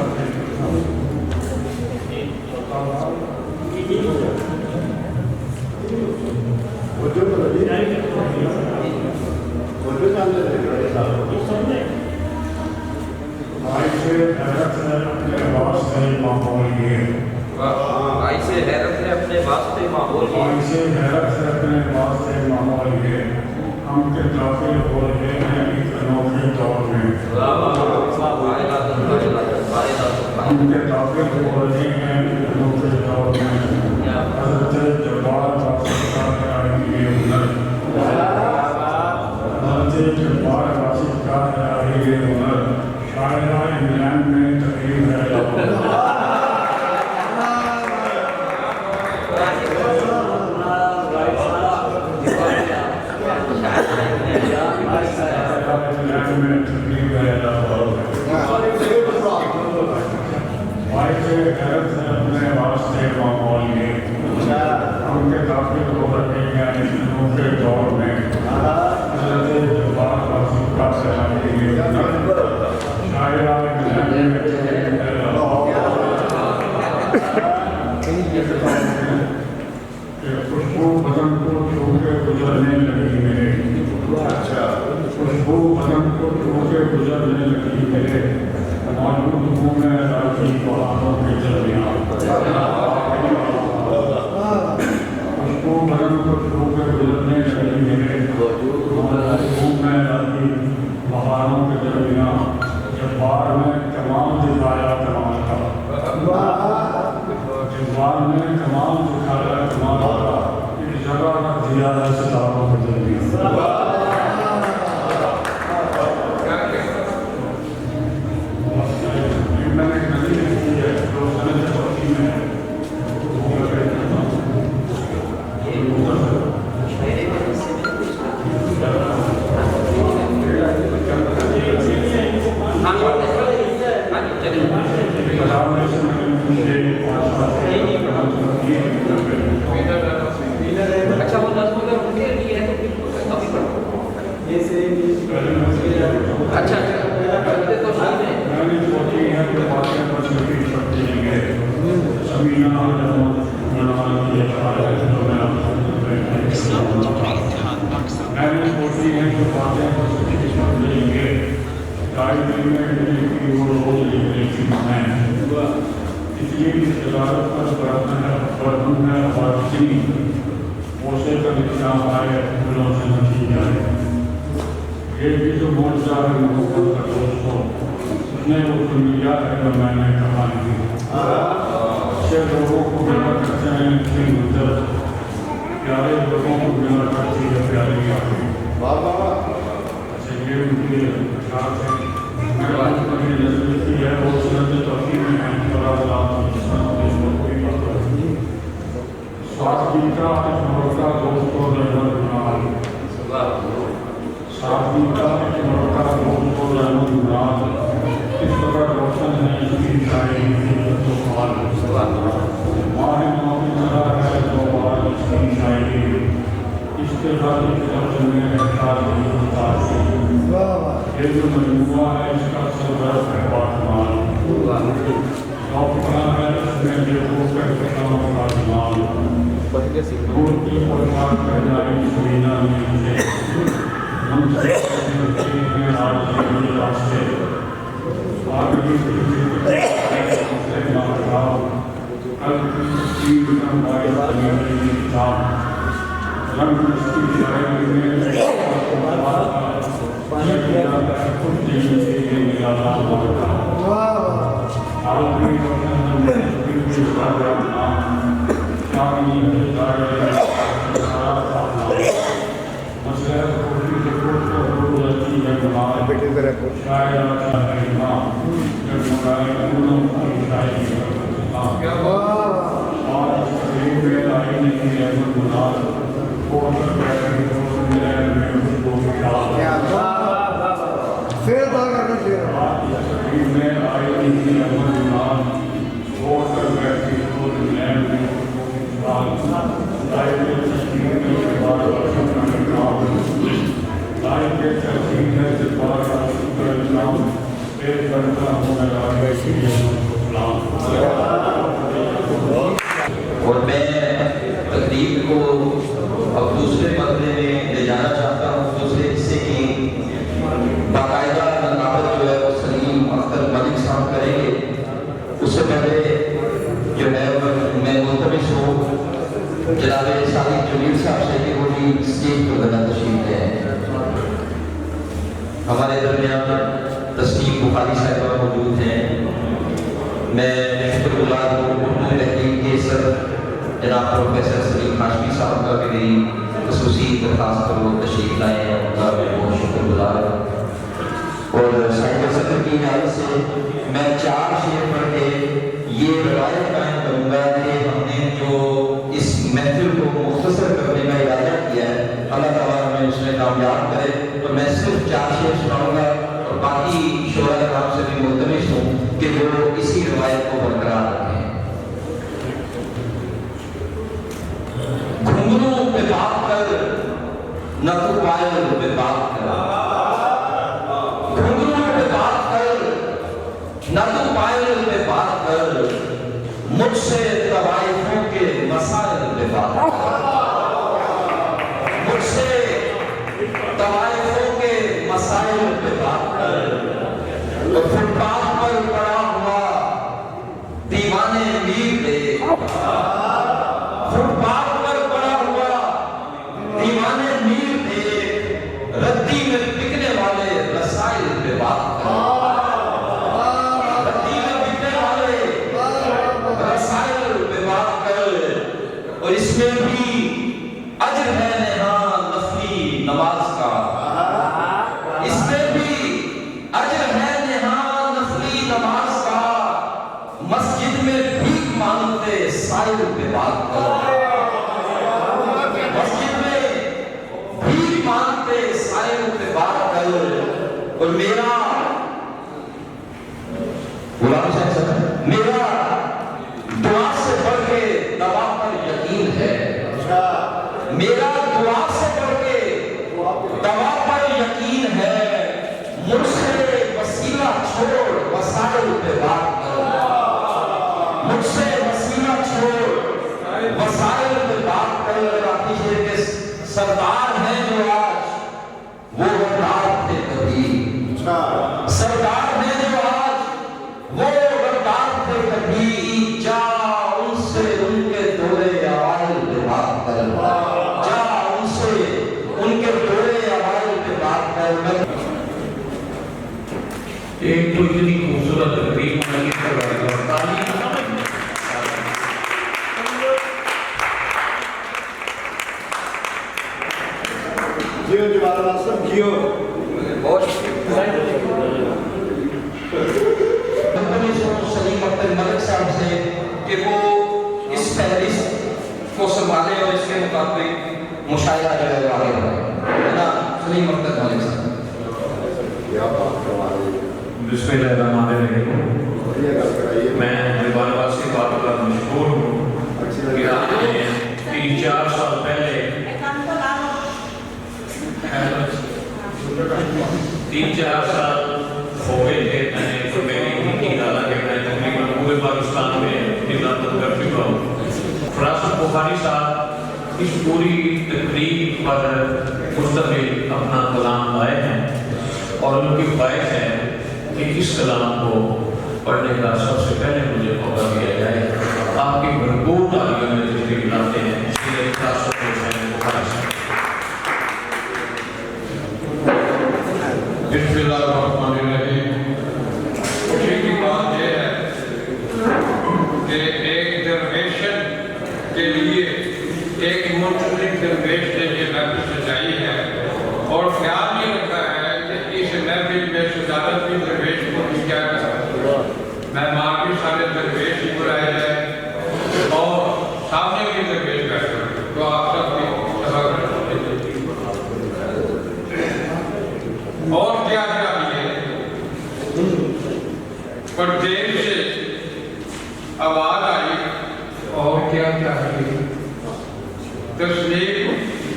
हम के दाखिल हो रहे हैं एक अनोखे दौर में, हम के दाखिल हो रहे हैं अनोखे दौर में, हज़रत जब्बार बादशाह का हुनर, हज़रत से जब्बार वासिफ का जारी हुनर शायरा इंग्लैंड में तकरीब है अपने वास्ते माहौल में उनके काफी के दौर में खुशबू बदन को छू के गुजरने लगी मेरे खुशबू बदन को छू के गुजरने लगी मेरे मालूम हूँ मैं राजी बहारों के दरमियान खुशबू बदन को छू के गुजरने लगी मेरे मालूम हूँ मैं राजी बहारों के दरमियान जब बार में तमाम दिखाया कमाल का जब बार में तमाम दिखाया कमाल का एक जगह रख दिया है सितारों के दरमियान ये भी जो मोर्चा है मोहब्बत का दोस्तों उसने वो दुनिया है जो मैंने कहा नहीं अच्छे लोगों को मिला करते हैं इनकी मुद्दत प्यारे लोगों को मिला करती है प्यारी आदमी अच्छा ये उनकी ख्याल है मेरी नजदीकी है वो सुनत तौफीक में है स्वास्थ्य का मोर्चा दोस्तों साथी का मोटा दोस्तों रहमान इस प्रकार रोशन है इसकी शायरी तो हाल माह मोहम्मद है तो हाल इसकी शायरी इसके बाद लफ्ज़ में रहता नहीं होता ये जो मजमूआ है इसका सरवर है बातमान अपना है इसमें देखो कैसे काम का जमाल दूर की प्रकार पहनाई सुरीना में हम रास्ते आगे और मैं तकरीब को अब दूसरे मरहले में ले जाना चाहता हूँ। दूसरे हिस्से की बाकायदा नकाबत जो है वो सलीम अख्तर मलिक साहब करेंगे। उससे पहले जो है मैं मुल्तमिस हूँ जनाब सादिक जमील साहब से कि वो भी स्टेज पर बना तशरीफ ले आए। हमारे दरमियान तस्नीम बुखारी साहिबा मौजूद हैं। मैं शुक्रगुजार हूँ उर्दू तहरीक के सर जनाब प्रोफेसर सलीम हाशमी साहब का भी मेरी खसूसी दरखास्त पर वो तशरीफ लाए हैं, उनका बहुत शुक्र گزار اور صاحب صدر کی اجازت سے میں 4 شعر پڑھ کے یہ روایت قائم کروں گا کہ ہم نے جو اس محفل کو مختصر کرنے کا ارادہ کیا ہے اللہ تعالیٰ ہمیں اس میں کامیاب کرے. تو میں صرف 4 شعر سناؤں گا اور باقی شعراء کرام سے بھی ملتمس ہوں کہ وہ اسی روایت کو برقرار رکھیں. گھنگرو پہ بات کر نہ تو پائل پہ بات کر, گھنگرو پہ بات کر نہ تو پائل پہ بات کر, مجھ سے طوائفوں کے مسائل پہ بات کر, مجھ سے طوائفوں کے مسائل پہ بات کر. تو فٹ پاتھ پر پڑا ہوا دیوانے میر دیکھ, فٹ پاتھ پر پڑا ہوا دیوانے میر دیکھ, ردی میں بکنے والے رسائل پہ بات کر, ردی میں بکنے والے رسائل پہ بات کر. اور اس میں بھی اجر ہے نہاں نفلی نماز کا, اس میں بھی اجر ہے نہاں نفلی نماز کا, مسجد میں بھیک مانگتے سائل پہ بات کر, مسجد میں بھیک مانگتے سائل پہ بات کر. اور میرا غلام صاحب صاحب میرا دعا سے بڑھ کے دوا پر یقین ہے, میرا دعا سے بڑھ کے دوا پر یقین ہے. مجھ سے وسیلہ چھوڑ وسائل پہ بات کر, مجھ سے وسیلہ چھوڑ وسائل پہ بات کر. آتیشے کے سردار ہیں جو آج وہ غدار تھے کبھی, سردار ہیں جو آج وہ غدار تھے کبھی. جا ان سے ان کے دورے اوائل پہ بات کر, جا ان سے ان کے دورے اوائل پہ بات کر. ایک تو اتنی خوبصورت تقریب منعقد کروائی اور تعلیم سلیم اختر ملک صاحب سے کہ وہ اس فہرست کو سنبھالے اور اس کے مطابق مشاعرہ جو ہے آگے بڑھائے. سلیم اختر ملک صاحب. بسم اللہ الرحمن الرحیم. میں مہربان آباد سے بات کر مشہور ہوں کہ آپ نے 3-4 سال پہلے 3-4 سال ہو گئے تھے میں نے تو میری ارادہ کہ میں تقریباً پورے پاکستان میں نظارت کر چکا ہوں. فراست بخاری صاحب اس پوری تقریب پر مستقل اپنا کلام لائے ہیں اور ان کی خواہش ہے کہ اس کلام کو پڑھنے کا سب سے پہلے مجھے موقع دیا جائے. آپ کی بھرپور تعلیموں میں تشریف لاتے ہیں, اس کے لیے خاص طور سے بخاری صاحب. بسم اللہ الرحمن الرحیم. خوشی کی بات یہ ہے کہ ایک درویشن کے لیے ایک منتخب درویش نے یہ محفل سجائی ہے اور خیال یہ رکھا ہے کہ اس محفل میں صدارت بھی درویش کو بھی کیا کرتا, مہمان بھی سارے درویش ہی بلائے جائے اور سامنے بھی درویش بیٹھے. تو آپ سب بھی اور کیا چاہیے, پر دیر سے آواز آئی اور کیا چاہیے, تصویر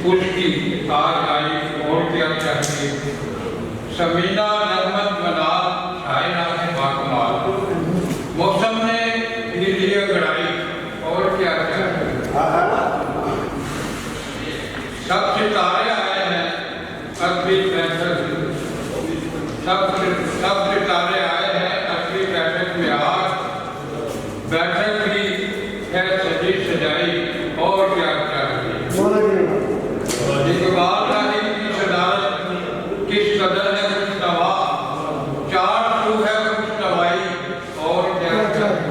اس کی آج آئی اور کیا چاہیے, سمینہ نغمت منا شاعرہ ہے باکمال, موسم نے دلیاں گڑائی اور کیا چاہیے. سب ستارے آئے ہیں اگلی بیٹھک, سب ستارے آئے ہیں اگلی بیٹھک میں. آج بیٹھک بھی ہے سجی سجائی اور کیا چاہیے. اقبال راہی کی صدارت کس قدر ہے مستوا, 4 تو ہے مستوائی اور کیا چاہیے.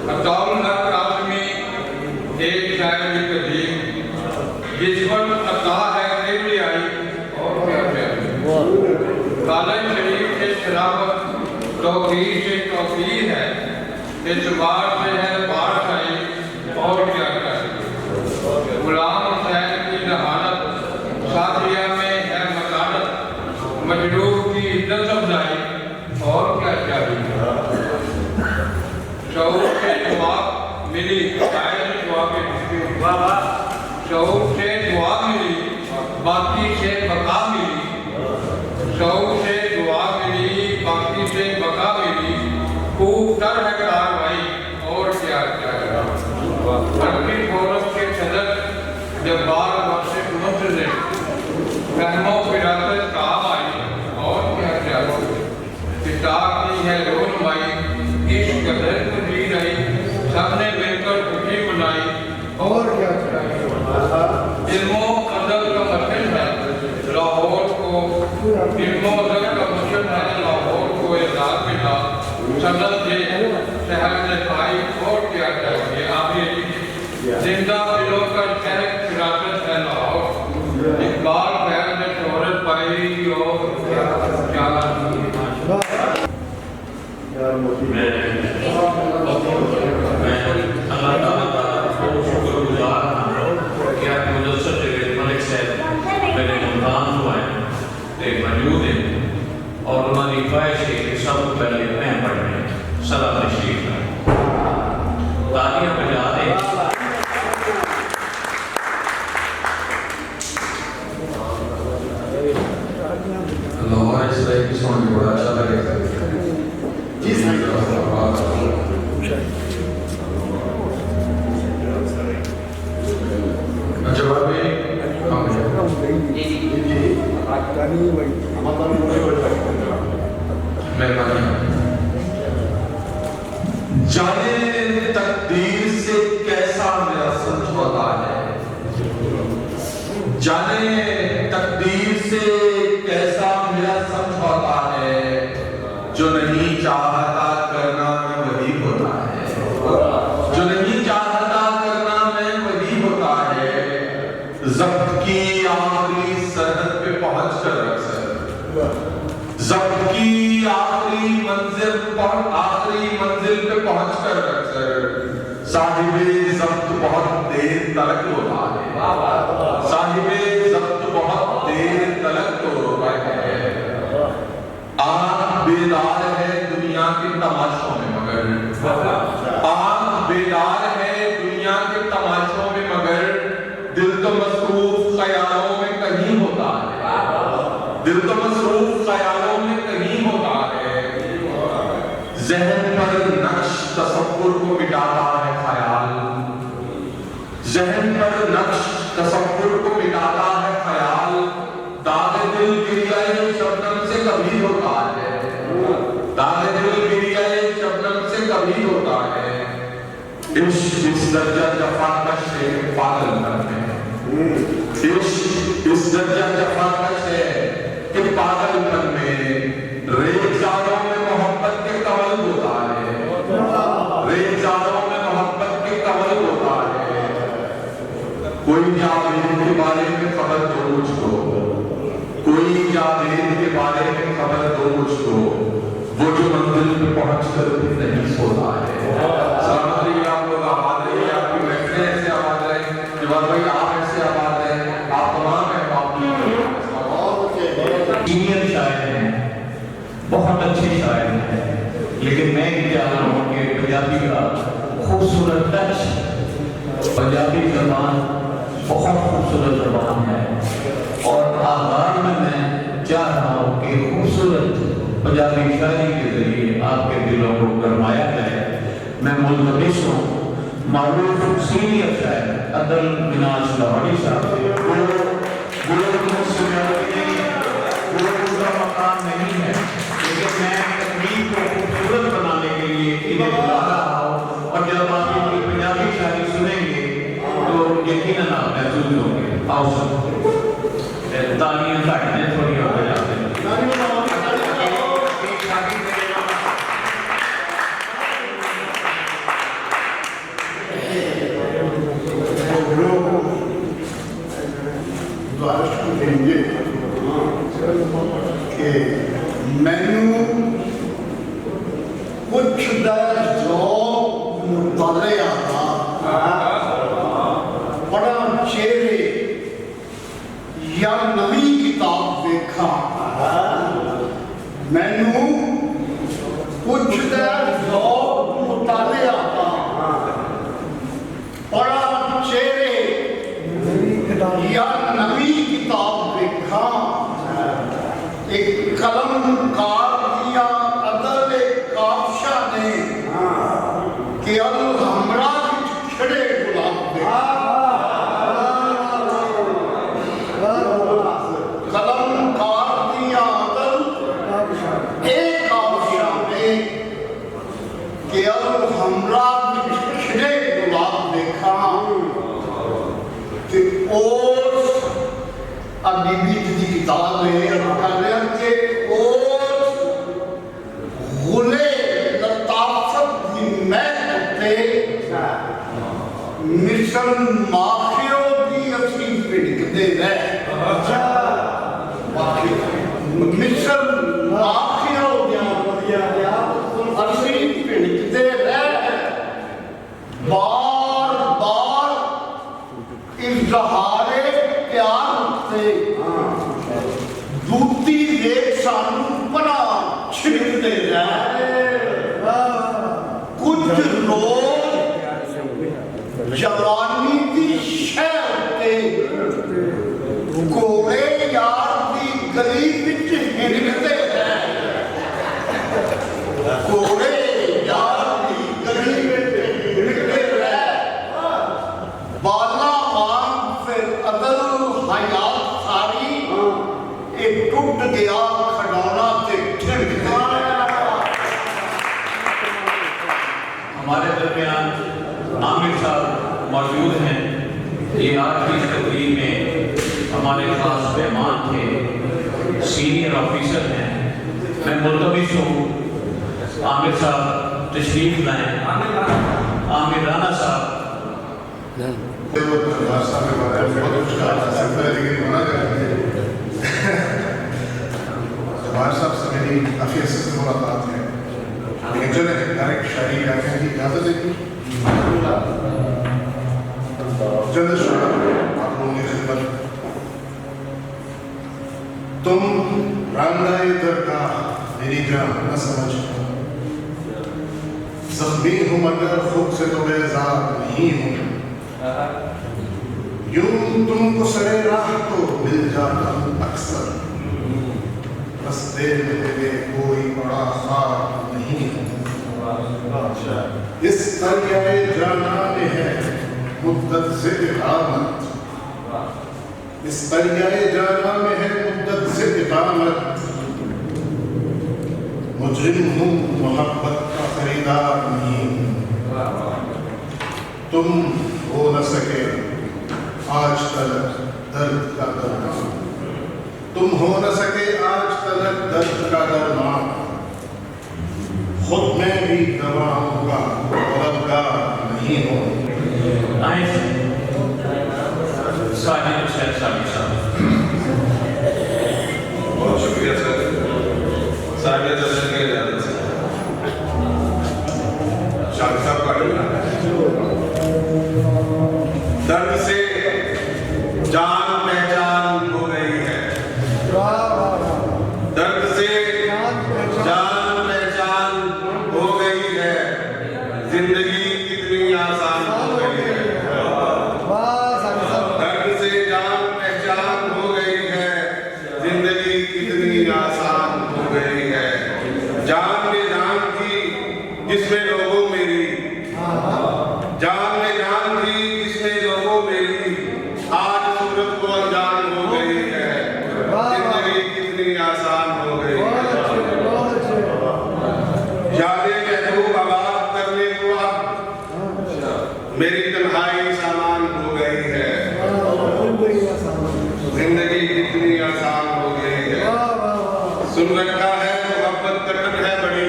عطاء الحق قاسمی ایک شاعر قدیم, جس وقت عطا ہے قبل एतबार से है बाढ़ आई और क्या चाहिए। गुलाम हुसैन की जहानत साथिया में है मकानत, मजलूम की इज्जत अफजाई और क्या चाहिए। शऊर से दुआ मिली, शायद दुआ के शऊर से दुआ मिली, बाकी से बका मिली। शऊर से दुआ मिली, बाकी से बका मिली। खूब तर है कार्रवाई और क्या चाहिए। अरबी फोरम के सदर जब्बार बख्श मुफ्त ने रहमो फिरासत काम आई और क्या चाहिए। किताब की है रोनमाई, इस कदर को दी रही, सबने मिलकर खुशी बनाई और क्या चाहिए। इल्मो अदब का मर्कज है लाहौर को, इल्मो अदब का मर्कज है लाहौर को एजाज मिला। सनत के शहर में पाई और क्या चाहिए। आमिर जिंदा दिलों का शहर फिरासत है लाहौर, इकबाल खैर में शोहरत पाई और क्या चाहिए। मैं अल्लाह ताला का बहुत शुक्रगुजार हूं कि आप मुदस्सर जवेद मलिक साहब मेरे मुल्तान हुए मौजूद हैं और उन्होंने ख्वाहिश है कि सब पहले मैं पढ़ने सलाम तशरीफ लाए। तालियां बजा दें। लाहौर इस तरह की सुन के बड़ा अच्छा लगेगा। जाने तकदीर से कैसा मेरा समझौता है, जाने तकदीर से कैसा मेरा समझौता है। जो नहीं चाहता करना मैं वही होता है, जो नहीं चाहता करना मैं वही होता है। ज़ब्त की आखिरी सरहद पे पहुंच कर अक्सर, ज़ब्त की आखिरी मंजिल पे पहुंच कर अक्सर साहिबे ज़ब्त बहुत देर तलक रोता है, साहिबे ज़ब्त बहुत देर तलक तो रोता है। आँख बेदार है दुनिया के तमाशों में मगर, आँख बेदार है दुनिया के तमाशों में मगर दिल तो मसरूफ ख्यालों में कहीं होता है, दिल तो मसरूफ ख्यालों में कहीं होता है। ज़हन पर नक्श तसव्वुर को मिटाता है ख्याल, ज़हन पर नक्श तसव्वुर को मिटाता है ख्याल। दाग दिल गिरियाए शबनम से कभी होता है, दाग दिल गिरियाए शबनम से कभी होता है। इश्क इस दर्जा जफाकश है पागल करने, इश्क इस दर्जा जफाकश है कि पागल करने। रेज़ारों में मोहब्बत के कमल होता है, रेज़ारों में मोहब्बत के कमल होता है। कोई जावेद के बारे में खबर दो मुझको, कोई जावेद के बारे में खबर दो मुझको, वो जो मंजिल पे पहुंच कर भी नहीं सोता है। सलाम अलैकुम आप लोग आबाद रहिए, आपकी महफिलें ऐसे आबाद रहे, जवाब भाई आप ऐसे आबाद रहे, आप तमाम सीनियर शायर हैं, बहुत अच्छे शायर हैं, लेकिन मैं क्या रहा हूँ कि पंजाबी का खूबसूरत टच, पंजाबी ज़बान बहुत खूबसूरत ज़बान है और आगाज़ में मैं चाह रहा हूँ कि खूबसूरत पंजाबी शायरी के जरिए आपके दिलों को गरमाया जाए। मैं मुल्तमिस हूँ मारूफ सीनियर शायर अदल मिनाज लाहौरी साहब से, वो मकान नहीं है, लेकिन मैं तकरीब को खूबसूरत बनाने के लिए इन्हें बुला रहा हूँ और जब आप इनकी पंजाबी शायरी सुनेंगे तो यकीनन आप महसूस होंगे। आओ सब तालियां काटने थोड़ी हो जाते हैं। मैनू कुछ दर जो मुताले आता बड़ा चेहरे या नवी किताब देखा मैनू कुछ दर जो मुताले आता बड़ा चेहरे या नवी किताब देखा एक कलमकार दिया अदल काफशा ने कि अल हमरा विच खड़े गुलाब कलमकार दिया अदल एक काफशा ने कि अल हमरा विच खड़े गुलाब देखा कि ओस अदीबीत की किताब है के ओस गुले लताफत की महक मिशन माखियों की असी पिड़कते रह मिशन माखियों की असी पिड़कते रह बार बार इजहारे प्यार से दूती देख सानू पना छिड़कते रह कुछ लोग जवानी की शहर के घोड़े यार की गली विच हिड़कते रह घोड़े यार की गली विच हिड़कते रह बाला मान फिर अदल हयात सारी एक टूट गया खड़ौना से ठिक हमारे दरमियान आमिर साहब मौजूद हैं। ये आज की इस तकरीर में हमारे खास मेहमान थे, सीनियर ऑफिसर हैं। मैं मुल्तमिस हूँ आमिर साहब तशरीफ लाएं। आमिर राना साहब साहब से मेरी काफ़ी अच्छे से मुलाकात है, लेकिन जो डायरेक्ट शायरी कहने की इजाज़त है चंद शुक्र आप लोगों की खिदमत। तुम रांदाए दरगाह मेरी जान न समझ, जख्मी हूँ मगर खुद से तो बेजार नहीं हूँ। यूं तुमको सरे राह तो मिल जाता हूँ अक्सर, बस दिल में कोई बड़ा ख्वाब नहीं है। इस दरियाए जाना में है मुद्दत से इकामत, इस दरियाए जाना में है मुद्दत से इकामत। मुजरिम हूँ मोहब्बत का खरीदार नहीं, तुम हो न सके आज तक दर्द का दरमान, तुम हो न सके आज तक दर्द का दरमान। खुद में भी गवाहों का तलबगार नहीं हो। बहुत शुक्रिया सर, साहिब जल्द के इजाजत से शाह साहब का दर्द से जान पहचान हो गई है, दर्द से जान पहचान हो गई है, जिंदगी कितनी आसान हो गई है। दर्द से जान पहचान हो गई है, जिंदगी कितनी आसान हो गई है। जान में जान थी जिसमें लोगों मेरी, जान में जान थी जिसमें लोगों मेरी, आज सूरत को अनजान हो गई है, जिंदगी कितनी आसान हो गई है। यादें महबूब आबाद करने को अब मेरी तन्हाई सामान हो गई है, जिंदगी कितनी आसान हो गई है। सुन रखा है मोहब्बत कठिन है बड़ी,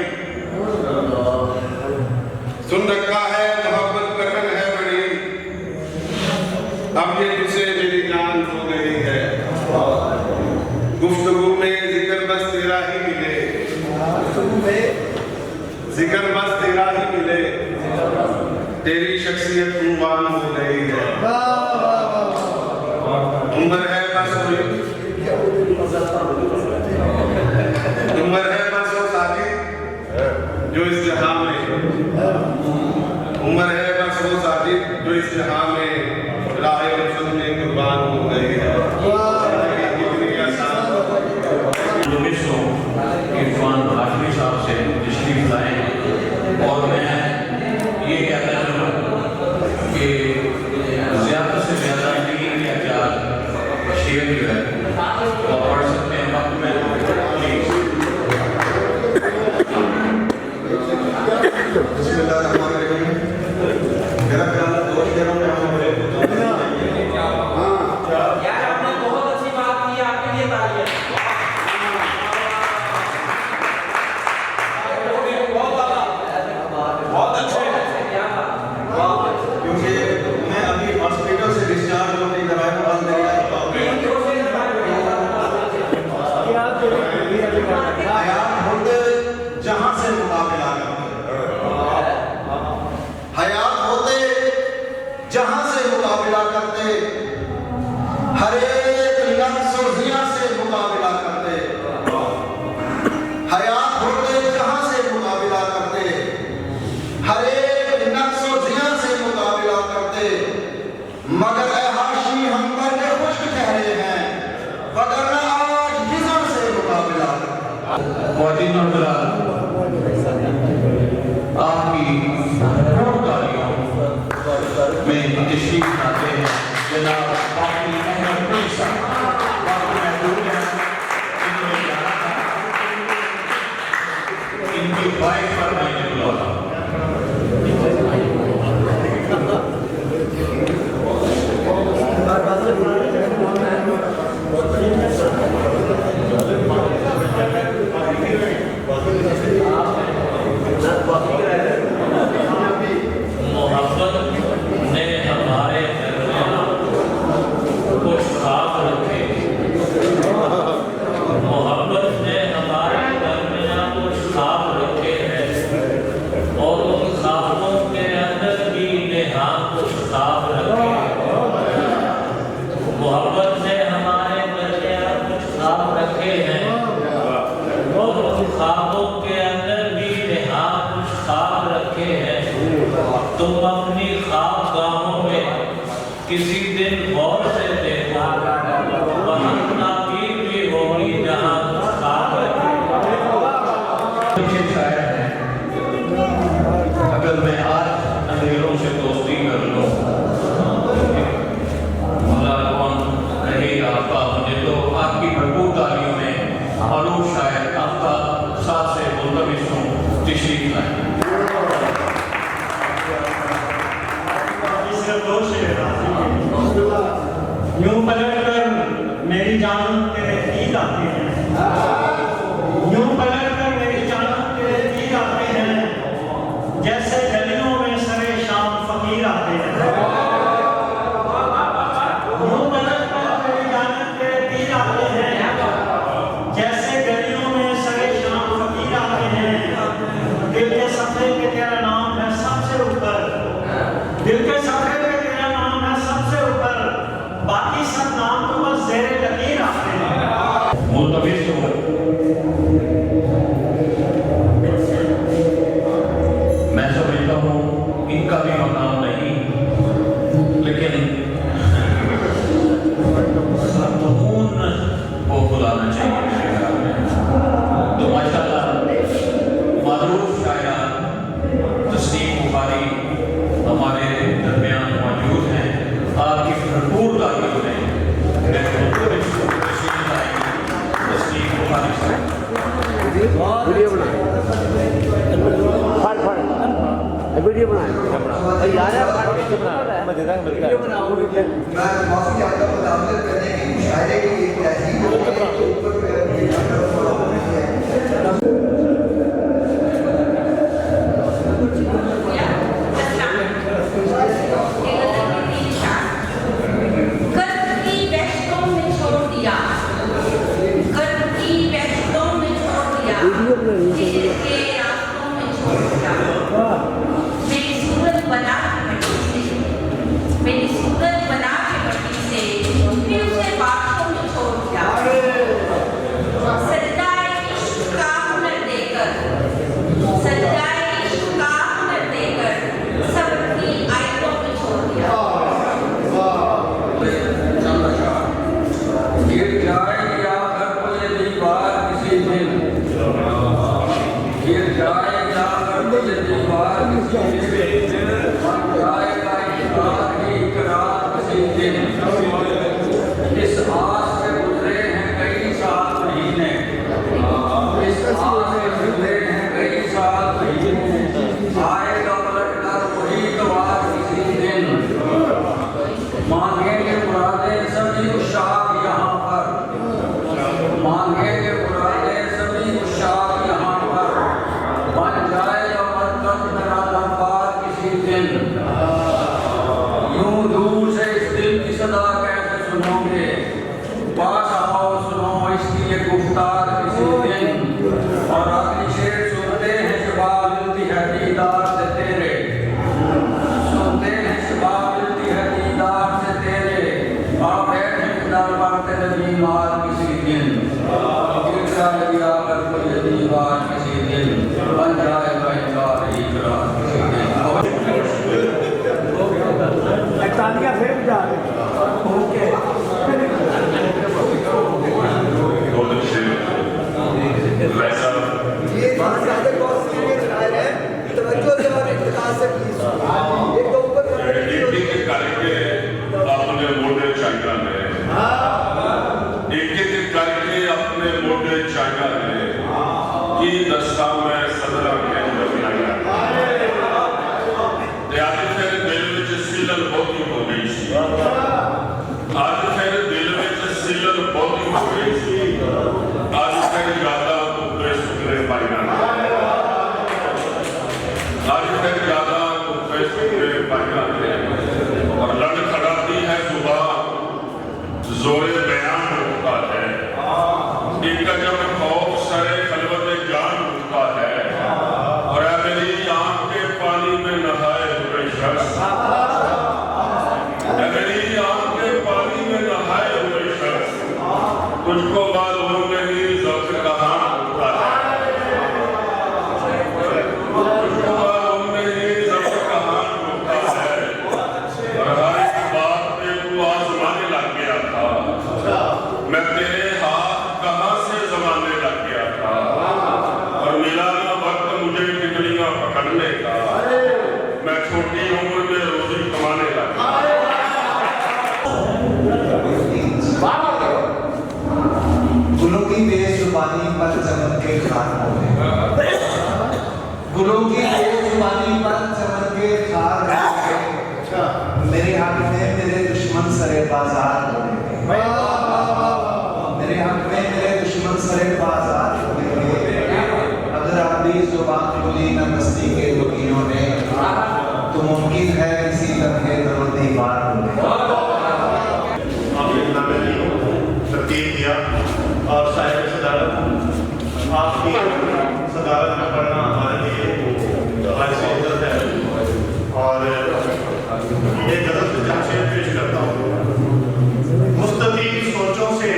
सुन रखा है मोहब्बत कठिन है बड़ी, अब ये तुझसे मेरी जान हो गई है। गुफ्तगू में जिक्र बस तेरा ही मिले, जिक्र बस तेरी शख्सियत कुर्बान हो गई है। उम्र है बस कोई, उम्र है बस वो साथी जो इस जहां में, उम्र है बस वो साथी जो इस जहां में राहे रसूल में कुर्बान हो गई है। इरफान हाशमी साहब से तशरीफ लाए और मैं ये कहना चाहूँ कि ज़्यादा से ज़्यादा दीन के अचार शेर जो है वो पढ़ सकते हैं वक्त में प्लीज़। मेरा ख्याल है 2 शेरों में यार आपने बहुत अच्छी बात की, आपके लिए तालियां। बहुत अच्छे, क्योंकि मैं अभी हॉस्पिटल से डिस्चार्ज होकर इधर आया हूँ। हयात होते जहां से मुकाबला करते, हयात होते जहां से मुकाबला करते, हर एक नक्सोजियां से मुकाबला करते, हयात होते जहां से मुकाबला करते, हर एक नक्सोजियां से मुकाबला करते, मगर ए हाशमी हम पर के खुश्क चेहरे हैं, वगरना आज हिज़्ब से मुकाबला करते। मौजूद आपकी तालियों में तशरीफ लाते हैं जनाब बाकी अहमद कुली साहब। बाकी महदूद हैं, इन्होंने जाना था, इनकी वाइफ पर मैंने बुलाया। मोहब्बत ने हमारे दरमियान कुछ खाब रखे, मोहब्बत ने हमारे दरमियान कुछ खाब रखे हैं और उन ख्वाबों के अंदर भी नेहा कुछ खाब रखे हैं। मोहब्बत ने हमारे दरमियान कुछ खाब रखे हैं और उन ख्वाबों के अंदर भी नेहा कुछ खाब रखे हैं। तुम अपनी ख्वाब गाहों में किसी दिन गौर से देखो, वहाँ ताकीद भी होगी जहाँ ख्वाब मुझे शायर है, अगर मैं आज अंधेरों से दोस्ती कर लूँ, भला कौन कहेगा आपका मुझे। तो आपकी भरपूर तालियों में मारूफ शायर आपका साथ से मुल्तमिस हूँ तशरीफ लाए। यूं पलट कर मेरी जान तेरे तीर आते हैं, यूं पलट कर मेरी जान तेरे तीर आते हैं, जैसे गलियों में सरे शाम फकीर आते हैं। यूं पलट कर मेरी जान तेरे तीर आते हैं, जैसे गलियों में सरे शाम फकीर आते हैं। दिल के सफ़े पे तेरा नाम है सबसे ऊपर, दिल के सफ़े पे तेरा नाम है सबसे ऊपर, बाकी सब नाम तो बस ज़ेरे लकीर आते हैं। मुल्तमिस हूँ मैं समझता हूँ इनका भी मकाम नहीं, लेकिन खातून को बुलाना चाहिए मेरे ख्याल में। तो माशाल्लाह मारूफ शायर तस्नीम बुखारी हमारे दरमियान मौजूद हैं। आपकी भरपूर तालियों में मैं तशरीफ लाएंगे तस्नीम बुखारी साहब। वीडियो बनाए, वीडियो बनाए यार, मैं दे रहा वीडियो बनाओ। मैं माफी आपका मुताबिक करने की मुशायरे की एक तहजीब मैं सूरत बना اس آس سے گزرے ہیں کئی سال مہینے، اس آس سے گزرے ہیں کئی سال مہینے، آئے گا پلٹ کر وہی توار کسی دن، مانگیں گے مرادیں سبھی اشاق یہاں پر، مانگیں گے مرادیں سبھی اشاق یہاں پر، بن جائے گا مرکب میرا لمبار کسی دن، یوں دور سے اس دل کی صدا کیسے سنو گے، پاس آؤ سنو اس کی یہ گفتار کسی دن، اور اپنی شعر سنتے ہیں شباب ملتی ہے دیدار سے تیرے، سنتے ہیں شباب ملتی ہے دیدار سے تیرے، آپ بیٹھیں در پر تیرے بیمار کسی دن، گر جائے گی آ کر کوئی دیوار کسی دن، بن جائے گا انکار اقرار کسی دن۔ تانیہ پھر بھی جا رہے ہیں بہت اچھے ویسا یہ بہت زیادہ کاسٹلی شاعر ہے، توجہ سے اور اختصاص سے پلیز ایک تو اوپر ایک کر کے اپنے موڈے چاہیے میں ایک کر کے اپنے موڈے چاہیے میں کی دستہ میں صدرہ کے بنایا آج پھر دل میں سیلن بہت ہو گئی سی، آج پھر دل میں سیلن بہت ہو گئی سی، آج پھر یادہ کتے سکرے پائیاں، آج پھر یادہ کتے سکرے پائیاں، اور لڑ کھڑاتی ہے زبان زور بیان اٹھتا ہے، ایک جب خوف سرے خلوت جان اٹھتا ہے، اور اے میری آنکھ کے پانی میں نہائے ہوئے شخص، اے میری آنکھ کے پانی میں نہائے ہوئے شخص، تجھ کو معلوم نہیں ذوق کہاں اٹھتا ہے، تجھ کو معلوم نہیں ذوق کہاں اٹھتا ہے، اور ہر ایک بات پہ تو آزمانے لگ گیا تھا، میں تیرے ہاتھ کہاں سے زمانے لگ گیا تھا، اور ملا نہ وقت مجھے ٹکڑیاں پکڑنے کا، میں چھوٹی عمر میں روزی کمانے لگا۔ گلوں کی بے زبانی پر چمن کے خار ہوئے، گلوں کی بے زبانی پر چمن کے خار ہوئے، میرے حق میں میرے دشمن سرے بازار ہوئے، میرے حق میں میرے دشمن سرے بازار ہوئے، اگر اپنی زبان کھلی نہ بستی کے لوگیوں نے تو ممکن ہے کسی لمحے در و دیوار ہوئے۔ ترتیب دیا اور صاحب صدارت آپ کی صدارت میں پڑھنا ہمارے لیے باعث عزت ہے، اور ایک غزل سے جمشید پیش کرتا ہوں۔ مستطیل سوچوں سے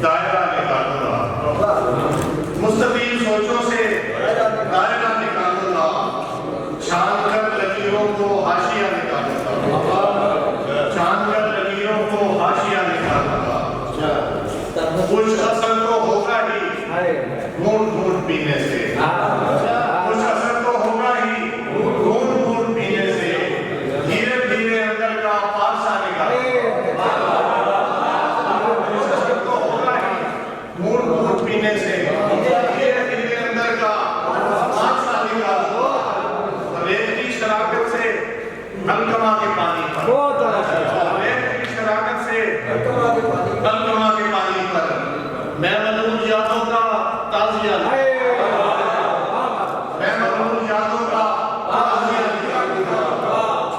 دائرہ نکال رہا، مستطیل سوچوں سے دائرہ نکال رہا، چھان کر لکیروں کو حاشیہ نکال رہا، چھان کر لکیروں کو حاشیہ نکال رہا، کچھ اثر تو ہوگا ہی گھونٹ گھونٹ پینے سے، کچھ اثر تو ہوگا ہی گھونٹ گھونٹ پینے سے، دھیرے دھیرے اندر کا پارسا نکال، کچھ اثر تو ہوگا ہی گھونٹ گھونٹ پینے سے، دھیرے دھیرے اندر کا پارسا نکال، اور ریت کی شراکت سے کلکما کے پانی پر، ریت کی شراکت سے کلکما کے پانی پر، میں ملعون یادوں کا تعزیہ میں ملعون یادوں کا تعزیہ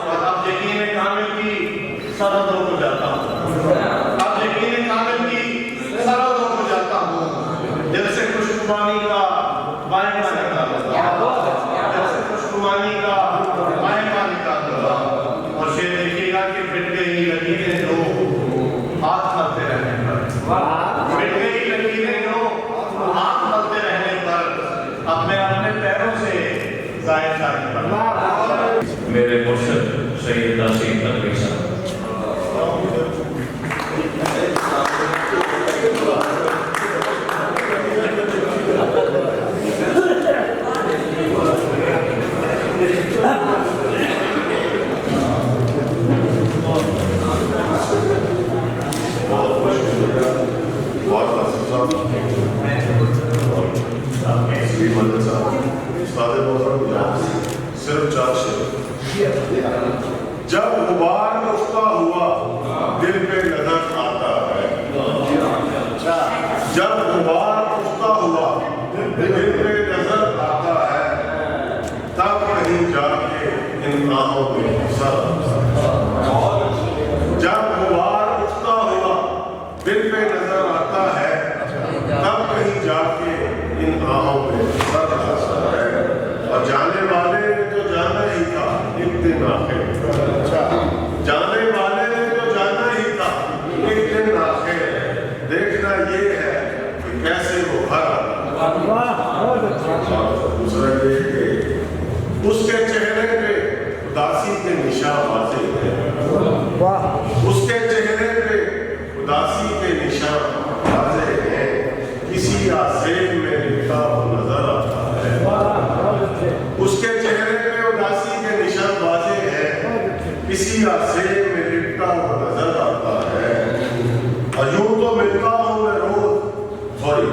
اور اب یقین کامل کی سرحدوں کو جاتا ہوں، اب یقین کامل کی سرحدوں کو جاتا ہوں، دل سے صرف 4 شعر. جب غبار اٹھتا ہوا دل پہ نظر آتا ہے. جب غبار اٹھتا ہوا دل پہ نظر آتا ہے تب کہیں جا کے ان آنکھوں میں سر. جب غبار اٹھتا ہوا دل پہ نظر آتا ہے تب کہیں جا کے ان آنکھوں میں سر آتا ہے. اور جانے والے نے تو جانا ہی تھا ایک دن آخر. جانے والے نے تو جانا ہی تھا ایک دن آخر. دیکھنا یہ ہے کہ کیسے وہ گھر دوسرا یہ کہ اس کے چہرے پہ اداسی کے نشان واضح ہیں. اس کے چہرے پہ اداسی کے نشان واضح ہیں. کسی آسین میں لکھا وہ نظر آتا ہے. اس کے چہرے پہ اداسی کے نشان واضح ہیں. کسی آسین میں لکھا وہ نظر آتا ہے. اور یوں تو ملتا ہوں میں روز تھوڑی.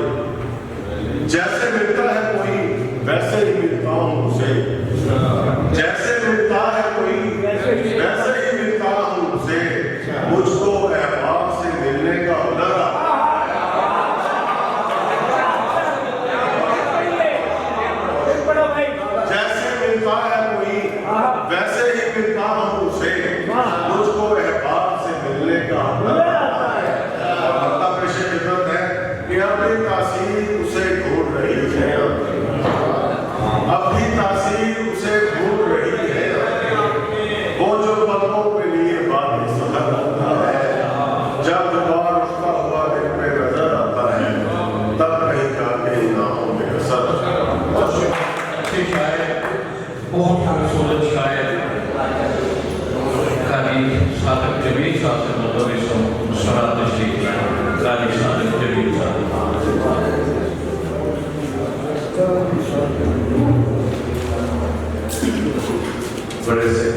جیسے ملتا ہے کوئی ویسے ہی ملتا ہوں اسے. جیسے ملتا ہے کوئی ویسے ہی ملتا ہوں اسے. مجھ کو احباب سے ملنے کا ہنر آتا ہے. جیسے ملتا ہے کوئی ویسے ہی ملتا ہوں اسے. مجھ کو احباب سے ملنے کا ہنر آتا ہے. اور پیش خدمت ہے کہ اپنی تاثیر اسے ڈھونڈ رہی ہے. اپنی تاثیر اسے ڈھونڈ رہی ہے. وہ جو پلکوں کے لیے بات سفر ہوتا ہے. جب غبار اٹھتا ہوا دل پہ نظر آتا ہے تب کہیں جا کے ناموں میں اثر. اچھے شاعر بہت خوبصورت شاعر قاری صادق جمیل صاحب سے مدرس ہوں. مسرات تشریف قاری صادق جمیل صاحب. بڑے سے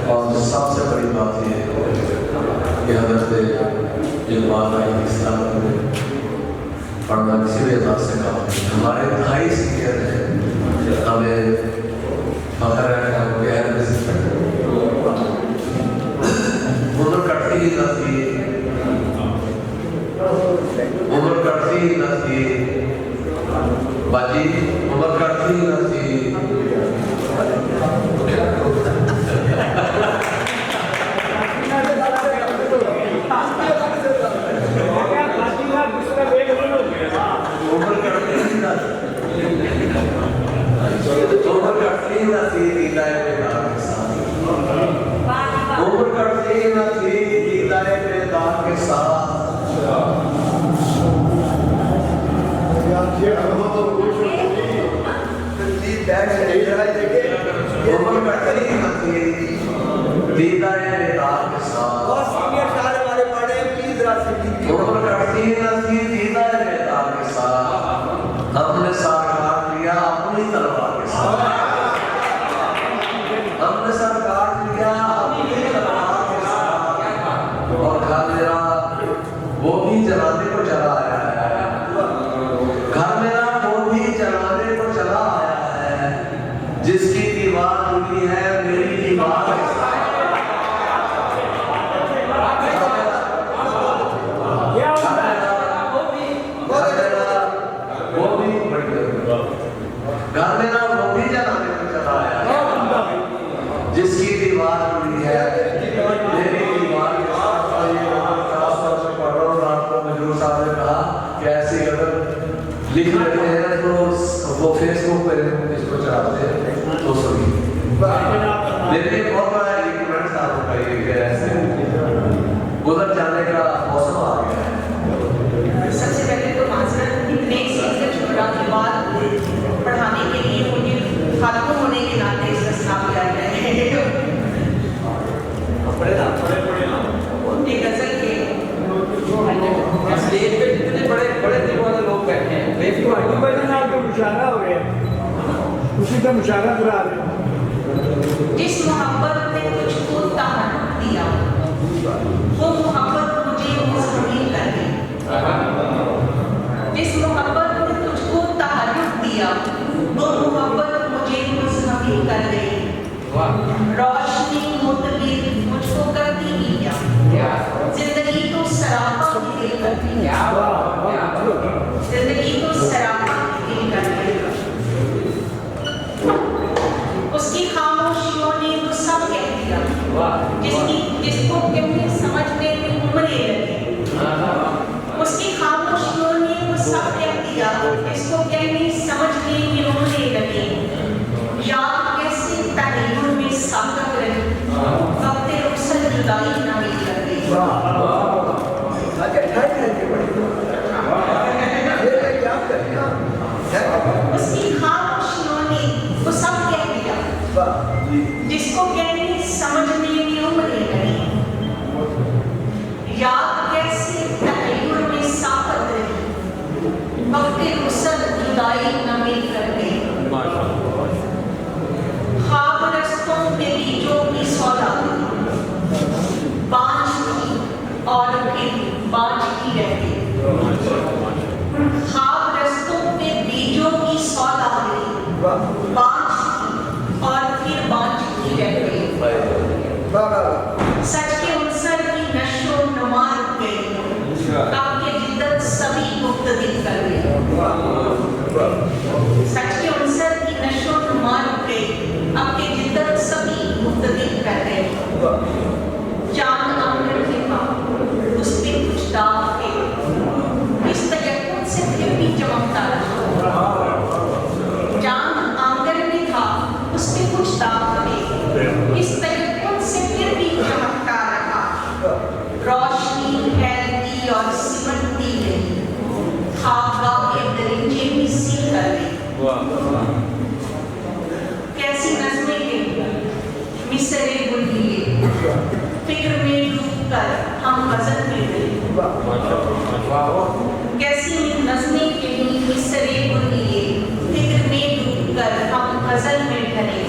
اور سب سے بڑی بات یہ ہے کہ حضرت جلوان علیہ السلام نے پڑھنا کسی بھی اعتبار سے کام نہیں. ہمارے 2.5 سینئر ہیں. ہمیں فخر ہے کہ ہم غیر وزیر عمر کٹتی ہی نہ تھی. عمر کٹتی ہی نہ تھی باجی. عمر کٹتی ہی نہ تھی. ہم نے سر کاٹ لیا اپنی تلوار کے ساتھ. ہم نے سر کاٹ لیا اپنی تلوار کے ساتھ. اور گھر میرا وہ بھی جلانے کو چلا آیا ہے. گھر میرا وہ بھی جلانے کو چلا آیا ہے. جس کی دیوار ٹوٹی ہے میری دیوار کے ساتھ. گھر میرا وہ بھی جلانے کو چلا آیا ہے. جس کی دیوار ٹوٹی ہے میری دیوار کے ساتھ. خاص طور سے پڑھ رہا ہوں. رات کو مجرور صاحب نے کہا کہ ایسی اگر لکھ لیتے ہیں تو وہ فیس بک پہ اس کو چڑھاتے ہیں تو سنی. لیکن بہت بڑا ایکومنٹ صاحب کا یہ کہ ایسے گزر جانے کا موسم آ گیا ہے. سب سے پہلے تو معذرت اتنے سیزن چھوڑا کے بعد پڑھانے کے لیے مجھے ختم ہونے کے ناطے اس کا ساتھ کیا گیا ہے. ایک غزل کے اسٹیج پہ جتنے بڑے بڑے دل والے لوگ بیٹھے ہیں مشاعرہ ہو گیا اسی کا مشاعرہ کرا رہے ہیں. جس محبت نے تجھ کو تمنا دیا وہ محبت مجھے مستقبل کر जिंदगी को सरापा की कर देगा। उसकी खामोशियों ने तो सब कह दिया, जिसको कहने समझने की उम्रें लगी। उसकी खामोशियों ने तो सब कह दिया, जिसको कहने समझने की उम्रें लगी। याद कैसे तहरीर में साकत रही, वक्त रुखसत जुदाई न मिल लगी। उसकी खामोशियों ने तो सब कह दिया, जिसको कहने समझने की उम्रें लगी। याद कैसे तहरीर में साकत रही, वक्त रुखसत जुदाई न मिल लगी। ख्वाब रस्तों पे बीजों की सौदागरी, बांझ की और फिर बांझ की रहती। ख्वाब रस्तों पे बीजों की सौदागरी, बांझ की और फिर बांझ की रहती। सच के उनसर की नशो नुमा रुक गई, आपके जिद्दत सभी मुख्तदिल कर गई। सच के उनसर की नशो नुमा रुक गई, आपके जिद्दत सभी मुख्तदिल कर गए। चांद आंगन में था, उस पे कुछ दाग थे, इस तयक्कुन से फिर भी चमकता रहा। चांद आंगन में था, उस पे कुछ दाग थे, इस तयक्कुन से फिर भी चमकता रहा। रोशनी फैलती और सिमटती गई, ख्वाबगाह के दरिंजे भी सीख कर गई। कैसी नज़में गई मिसरे बुलिए, फिक्र में डूबकर हम गज़ल में गए। कैसी नज़में गई मिसरे बुलिए, फिक्र में डूबकर हम गज़ल में ढले।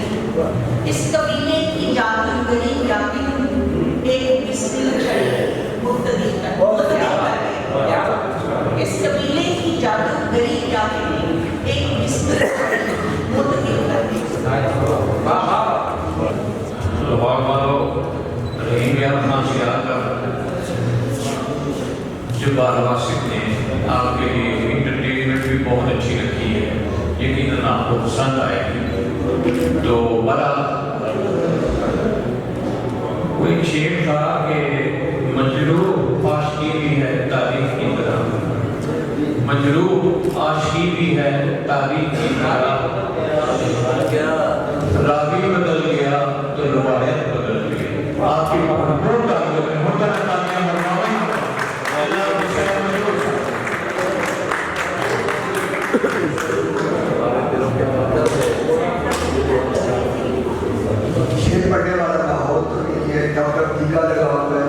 इस कबीले की जादूगरी जाती एक बिस्मिल छड़ी मुक्तदी कर गए। इस कबीले की जादूगरी जाती एक बिस्मिल छड़ी मुक्तदी कर गए। लाहौर वालों, रहीम यार खान शियार जब्बार वासिफ ने आपके लिए इंटरटेनमेंट भी बहुत अच्छी रखी है, यकीनन आपको पसंद आएगी। तो बड़ा वो एक शेर था कि मजरूह आशिकी भी है तारीख की तरह, मजरूह आशिकी भी है तारीख की तरह। रावी बदल गया तो रवायत बदल गई। आपकी भरपूर तारीफ है, मुहतरम तालियां बरकरार शेर पढ़ने वाला माहौल तो नहीं है, डॉक्टर टीका लगा हुआ है,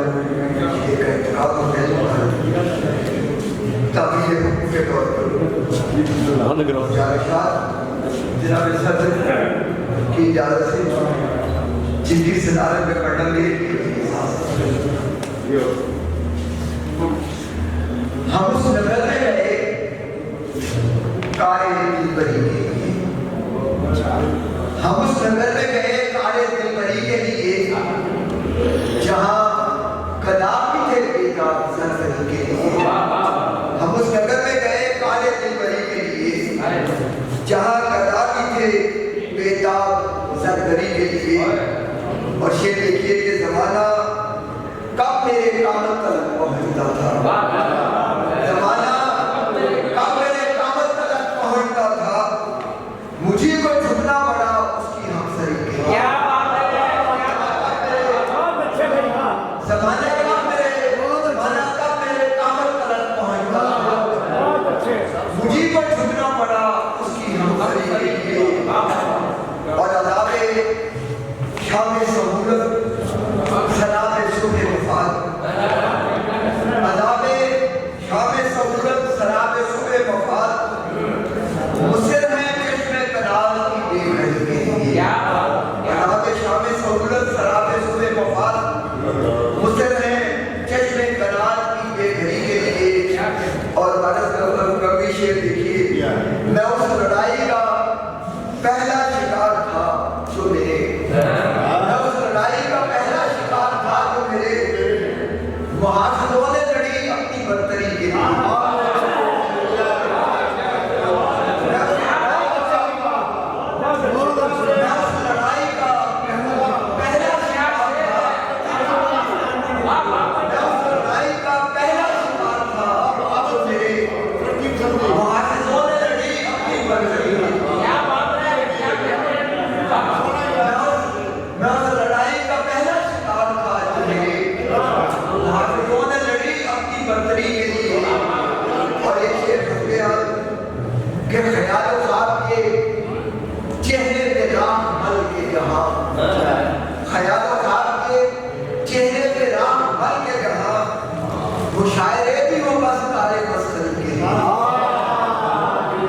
शेर का इंतकाल हो गया ताबीर हुक्म के तौर पर जनाब सदर की इजाज़त से जिनकी सदारत में पढ़ना मेरे लिए हम उस नगर में गए कारे दिलबरी के लिए, हम उस नगर में गए कारे दिलबरी के लिए, जहाँ कदापि थे बेताब सरसरी के लिए। हम उस नगर में गए कारे दिलबरी के लिए, जहाँ कदापि थे बेताब सरसरी के लिए। और शेर देखिए कि जमाना कब मेरे कामत तक पहुँचता था, जमाना कब मेरे कामत तक पहुँचता था, मुझे को झुकना पड़ा उसकी हमसरी के। जमाना कब मेरे कामत तक पहुँचता था, मुझे को झुकना पड़ा उसकी हमसरी के लिए। और अदाबे शाम सहूलत सलाम सुबह वफात, अदाबे शाम सहूलत सलाम सुबह वफात, मुसर है चश्मे कनाल की बेघड़ी के लिए। अदाबे शाम सहूलत सलाम सुबह वफात, मुसर है चश्मे कनाल की बेघड़ी के लिए। और भारत कवि शेर देखिए, मैं उस लड़ाई का पहला शिकार था जो मेरे, मैं उस लड़ाई का पहला शिकार था जो मेरे मुहाफिजों ने लड़ी अपनी बर्तरी لیے اور ایک شعر ہو گیا کہ خیال و خواب کے چہرے پہ راہ مل کے جہاں خیال و خواب کے چہرے پہ راہ مل کے جہاں مشاعرے بھی ہو بس تارے مسل کے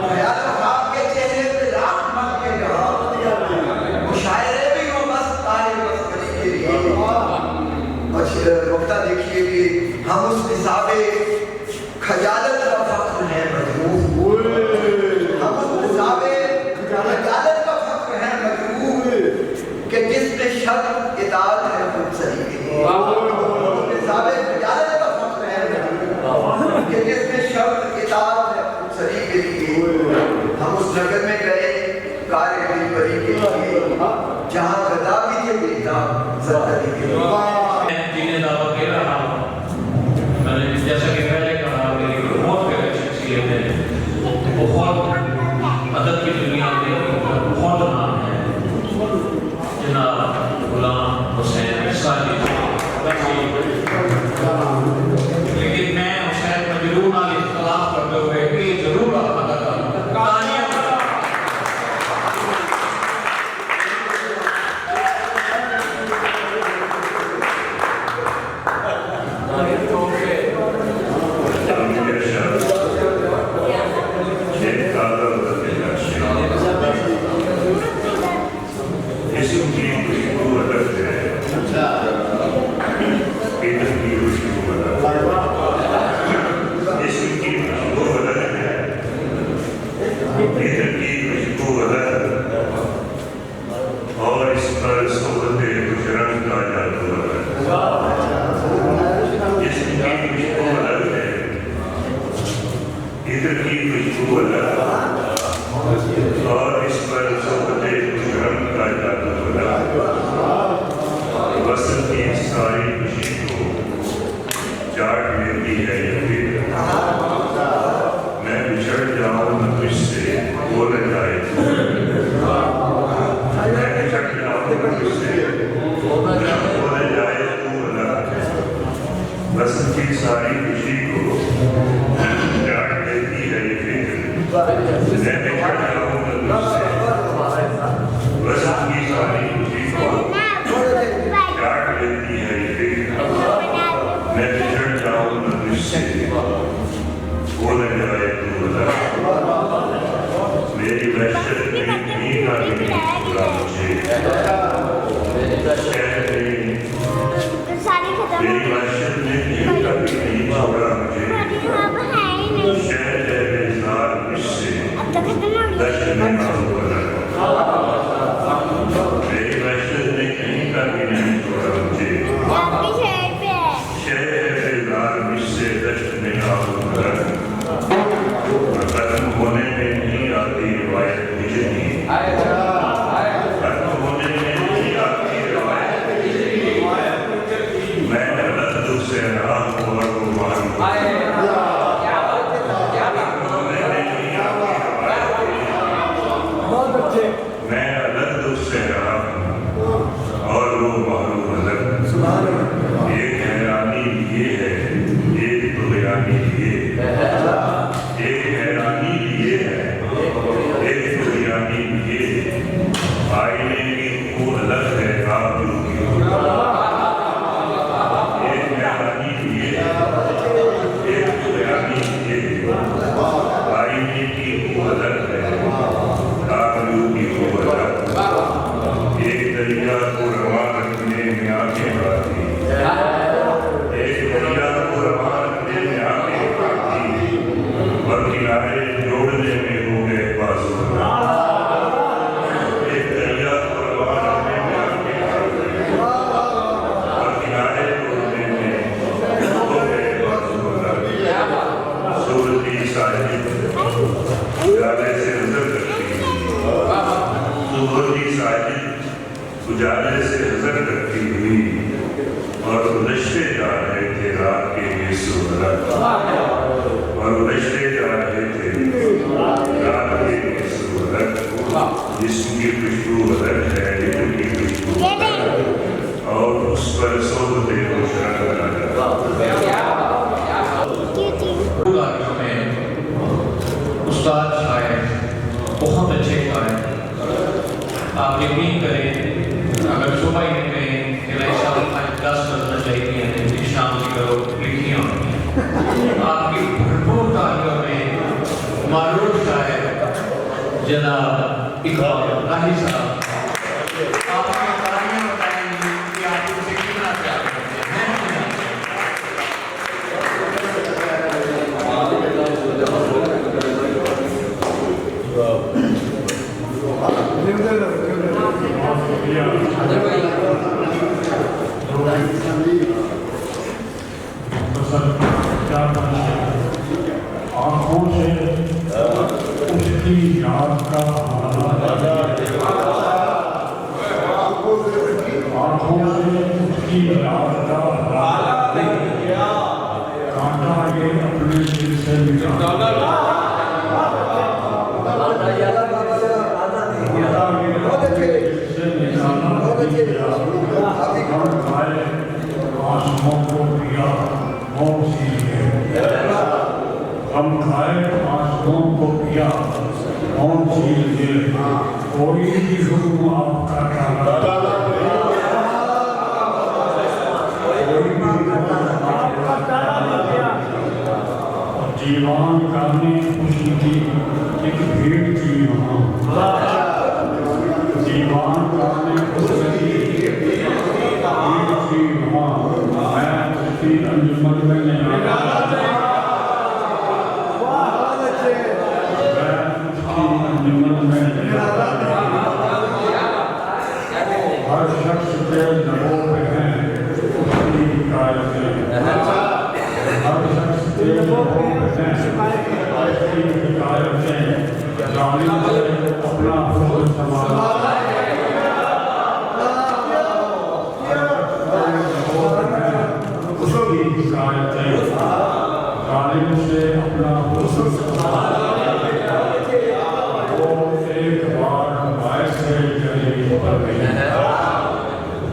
خیال و خواب کے چہرے پہ راہ مل کے جہاں مشاعرے بھی ہو بس تارے مسل کے لیے نقطہ دیکھیے کہ ہم اس نصاب خجالت کا فخر ہے مجروح ہم اس نصاب خجالت کا فخر ہے مجروح کہ جس میں شرط اطاعت ہے خود سری کے لیے نصاب خجالت کا فخر ہے مجروح کہ جس میں شرط اطاعت ہے خود سری کے لیے ہم اس نگر میں گئے کار دل بری کے لیے جہاں غدا بھی تھے بیٹا زندگی کے لیے دعویٰ کہہ رہا ہوں میں نے جیسا کہ پہلے کہا میری بہت بڑی شخصیت ہے بہت ادب کی دنیا میں بہت نام ہے جناب غلام حسین سالی لیکن میں حسین مجروح علی اختلاف کرتے ہوئے یہ ضرور آپ ادا کروں اجالے سے نظر رکھتی ہوئی اور گزشتے جا رہے تھے رات کے یہ صورت اور گزشتے جا رہے تھے رات کے یہ صورت جسم کی خوشبو الگ ہے دل کی خوشبو اور اس پر صحبت روشن لگا آپ یقین کریں اگر صبح ہی کہیں کہ بھائی صاحب 10 بجنا چاہیے ہیں شام کی کرو لکھی ہوں آپ کی بھرپور تعلیم میں معروف شاعر جناب اقبال راہی صاحب آپ نے تعلیم بتائیں گی کہ آپ ان سے کتنا پیار کرتے ہیں آنکھوں سے اس کی یاد کا آنکھوں سے اس کی یاد کا کانٹا یہ اپنے دل سے نکالا ہم کھائے آنسوں کو پیا کون سی لیے کوئی بھی حکم آپ کا جیوان گانے خوشی کی ایک بھیڑ تھی وہاں جیوان گانے خوشی کی ایک بھیڑ تھی وہاں میں اس کی انجمن میں نہیں ہر شخص کے لبوں پہ ہیں اس کی حکایتیں ہر شخص کے لبوں پہ ہیں اس کی حکایتیں ظالم سے اپنا حسن سنبھالا اس کی حکایتیں ظالم سے اپنا حسن سنبھالا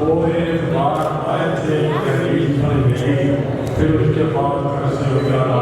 وہ ایک بار آئے تھے قریب پر گئی پھر اس کے بعد گھر سے اجالا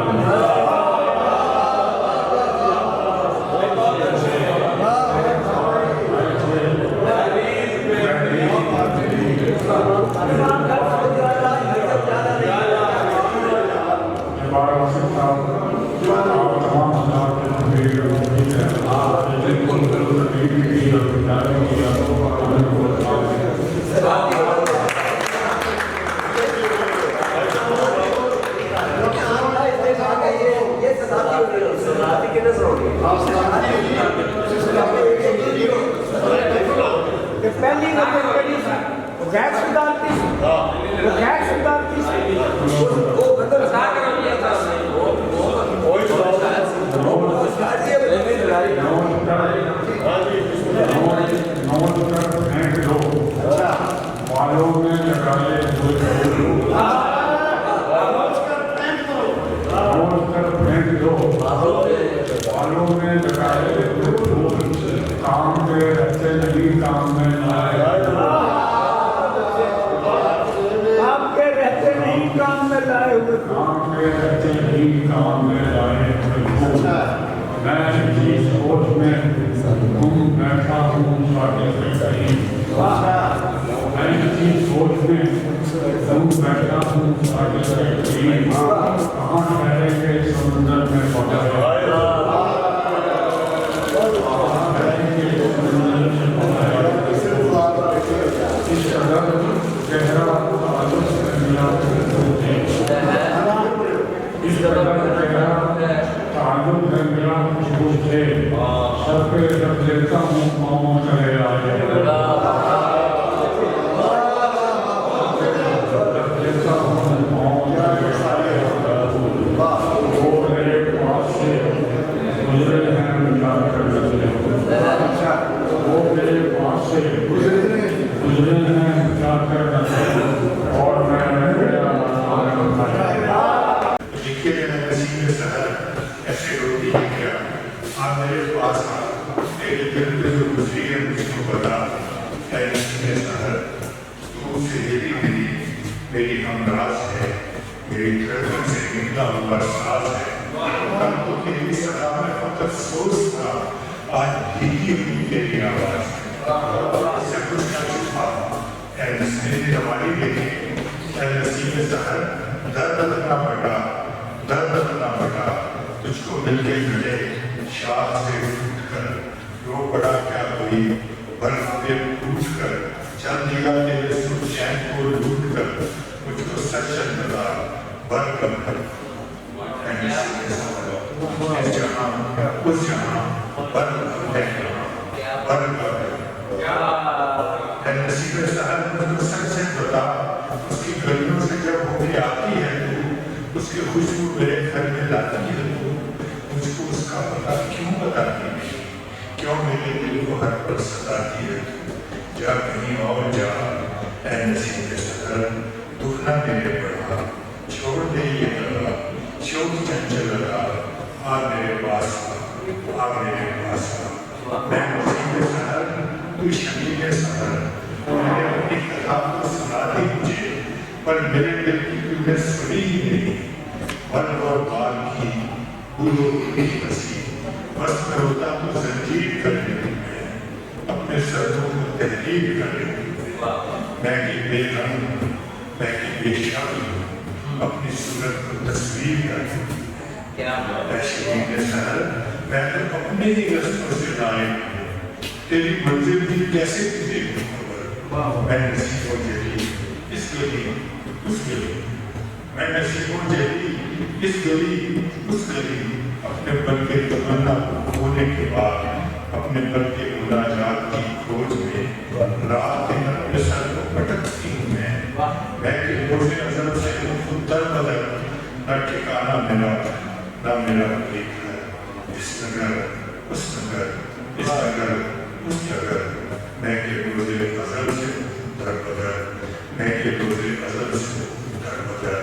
इससे कुछ न छुपा मेरी हमारी देखे नसीब सहर दर्द न बटा तुझको मिलके मिले शाह से उठ कर रो पड़ा क्या कोई बर्फ पे टूट कर चल दिया तेरे सुर चैन को लूट कर मुझको सच लगा बर कर उस जहां बर नसीब सहर मुझको सच बता उसकी गलियों से जब होके आती है तू उसकी खुशबू मेरे घर में लाती है तू मुझको उसका पता क्यों बताती नहीं क्यों मेरे दिल को हर पल सताती है जा कहीं और जा ऐ नसीब सहर दुखना मेरे पड़ा छोड़ दे ये लगा शोक चंचल लगा आ मेरे पास मैं नसीब सहर तू शमीर सहर मैंने अपनी कथा को सुना दी मुझे पर मेरे दिल की तूने सुनी ही नहीं मन और बाल की फूलों की हंसी बस मैं होता तो जंजीर कर लेती मैं अपने सरों को तहरीर कर लेती मैं कि बेरंग मैं कि बेशक्ल अपनी सूरत को तस्वीर कर लेती मैं तो अपने ही रस्तों से लाए तेरी मंजिल भी कैसे तुझे मैं नसीबों जली इस गली उस गली मैं नसीबों जली इस गली उस गली अपने पल के तमन्ना होने के बाद अपने पल के मुलाकात की खोज में रात दिन अपने सर को पटकती हूँ मैं कि रोज़े नजर से दर बदर न ठिकाना मेरा न मेरा कोई घर इस नगर उस नगर इस नगर उस नगर मैं के रोज़े अज़ल से दर बदर मैं के रोज़े अज़ल से दर बदर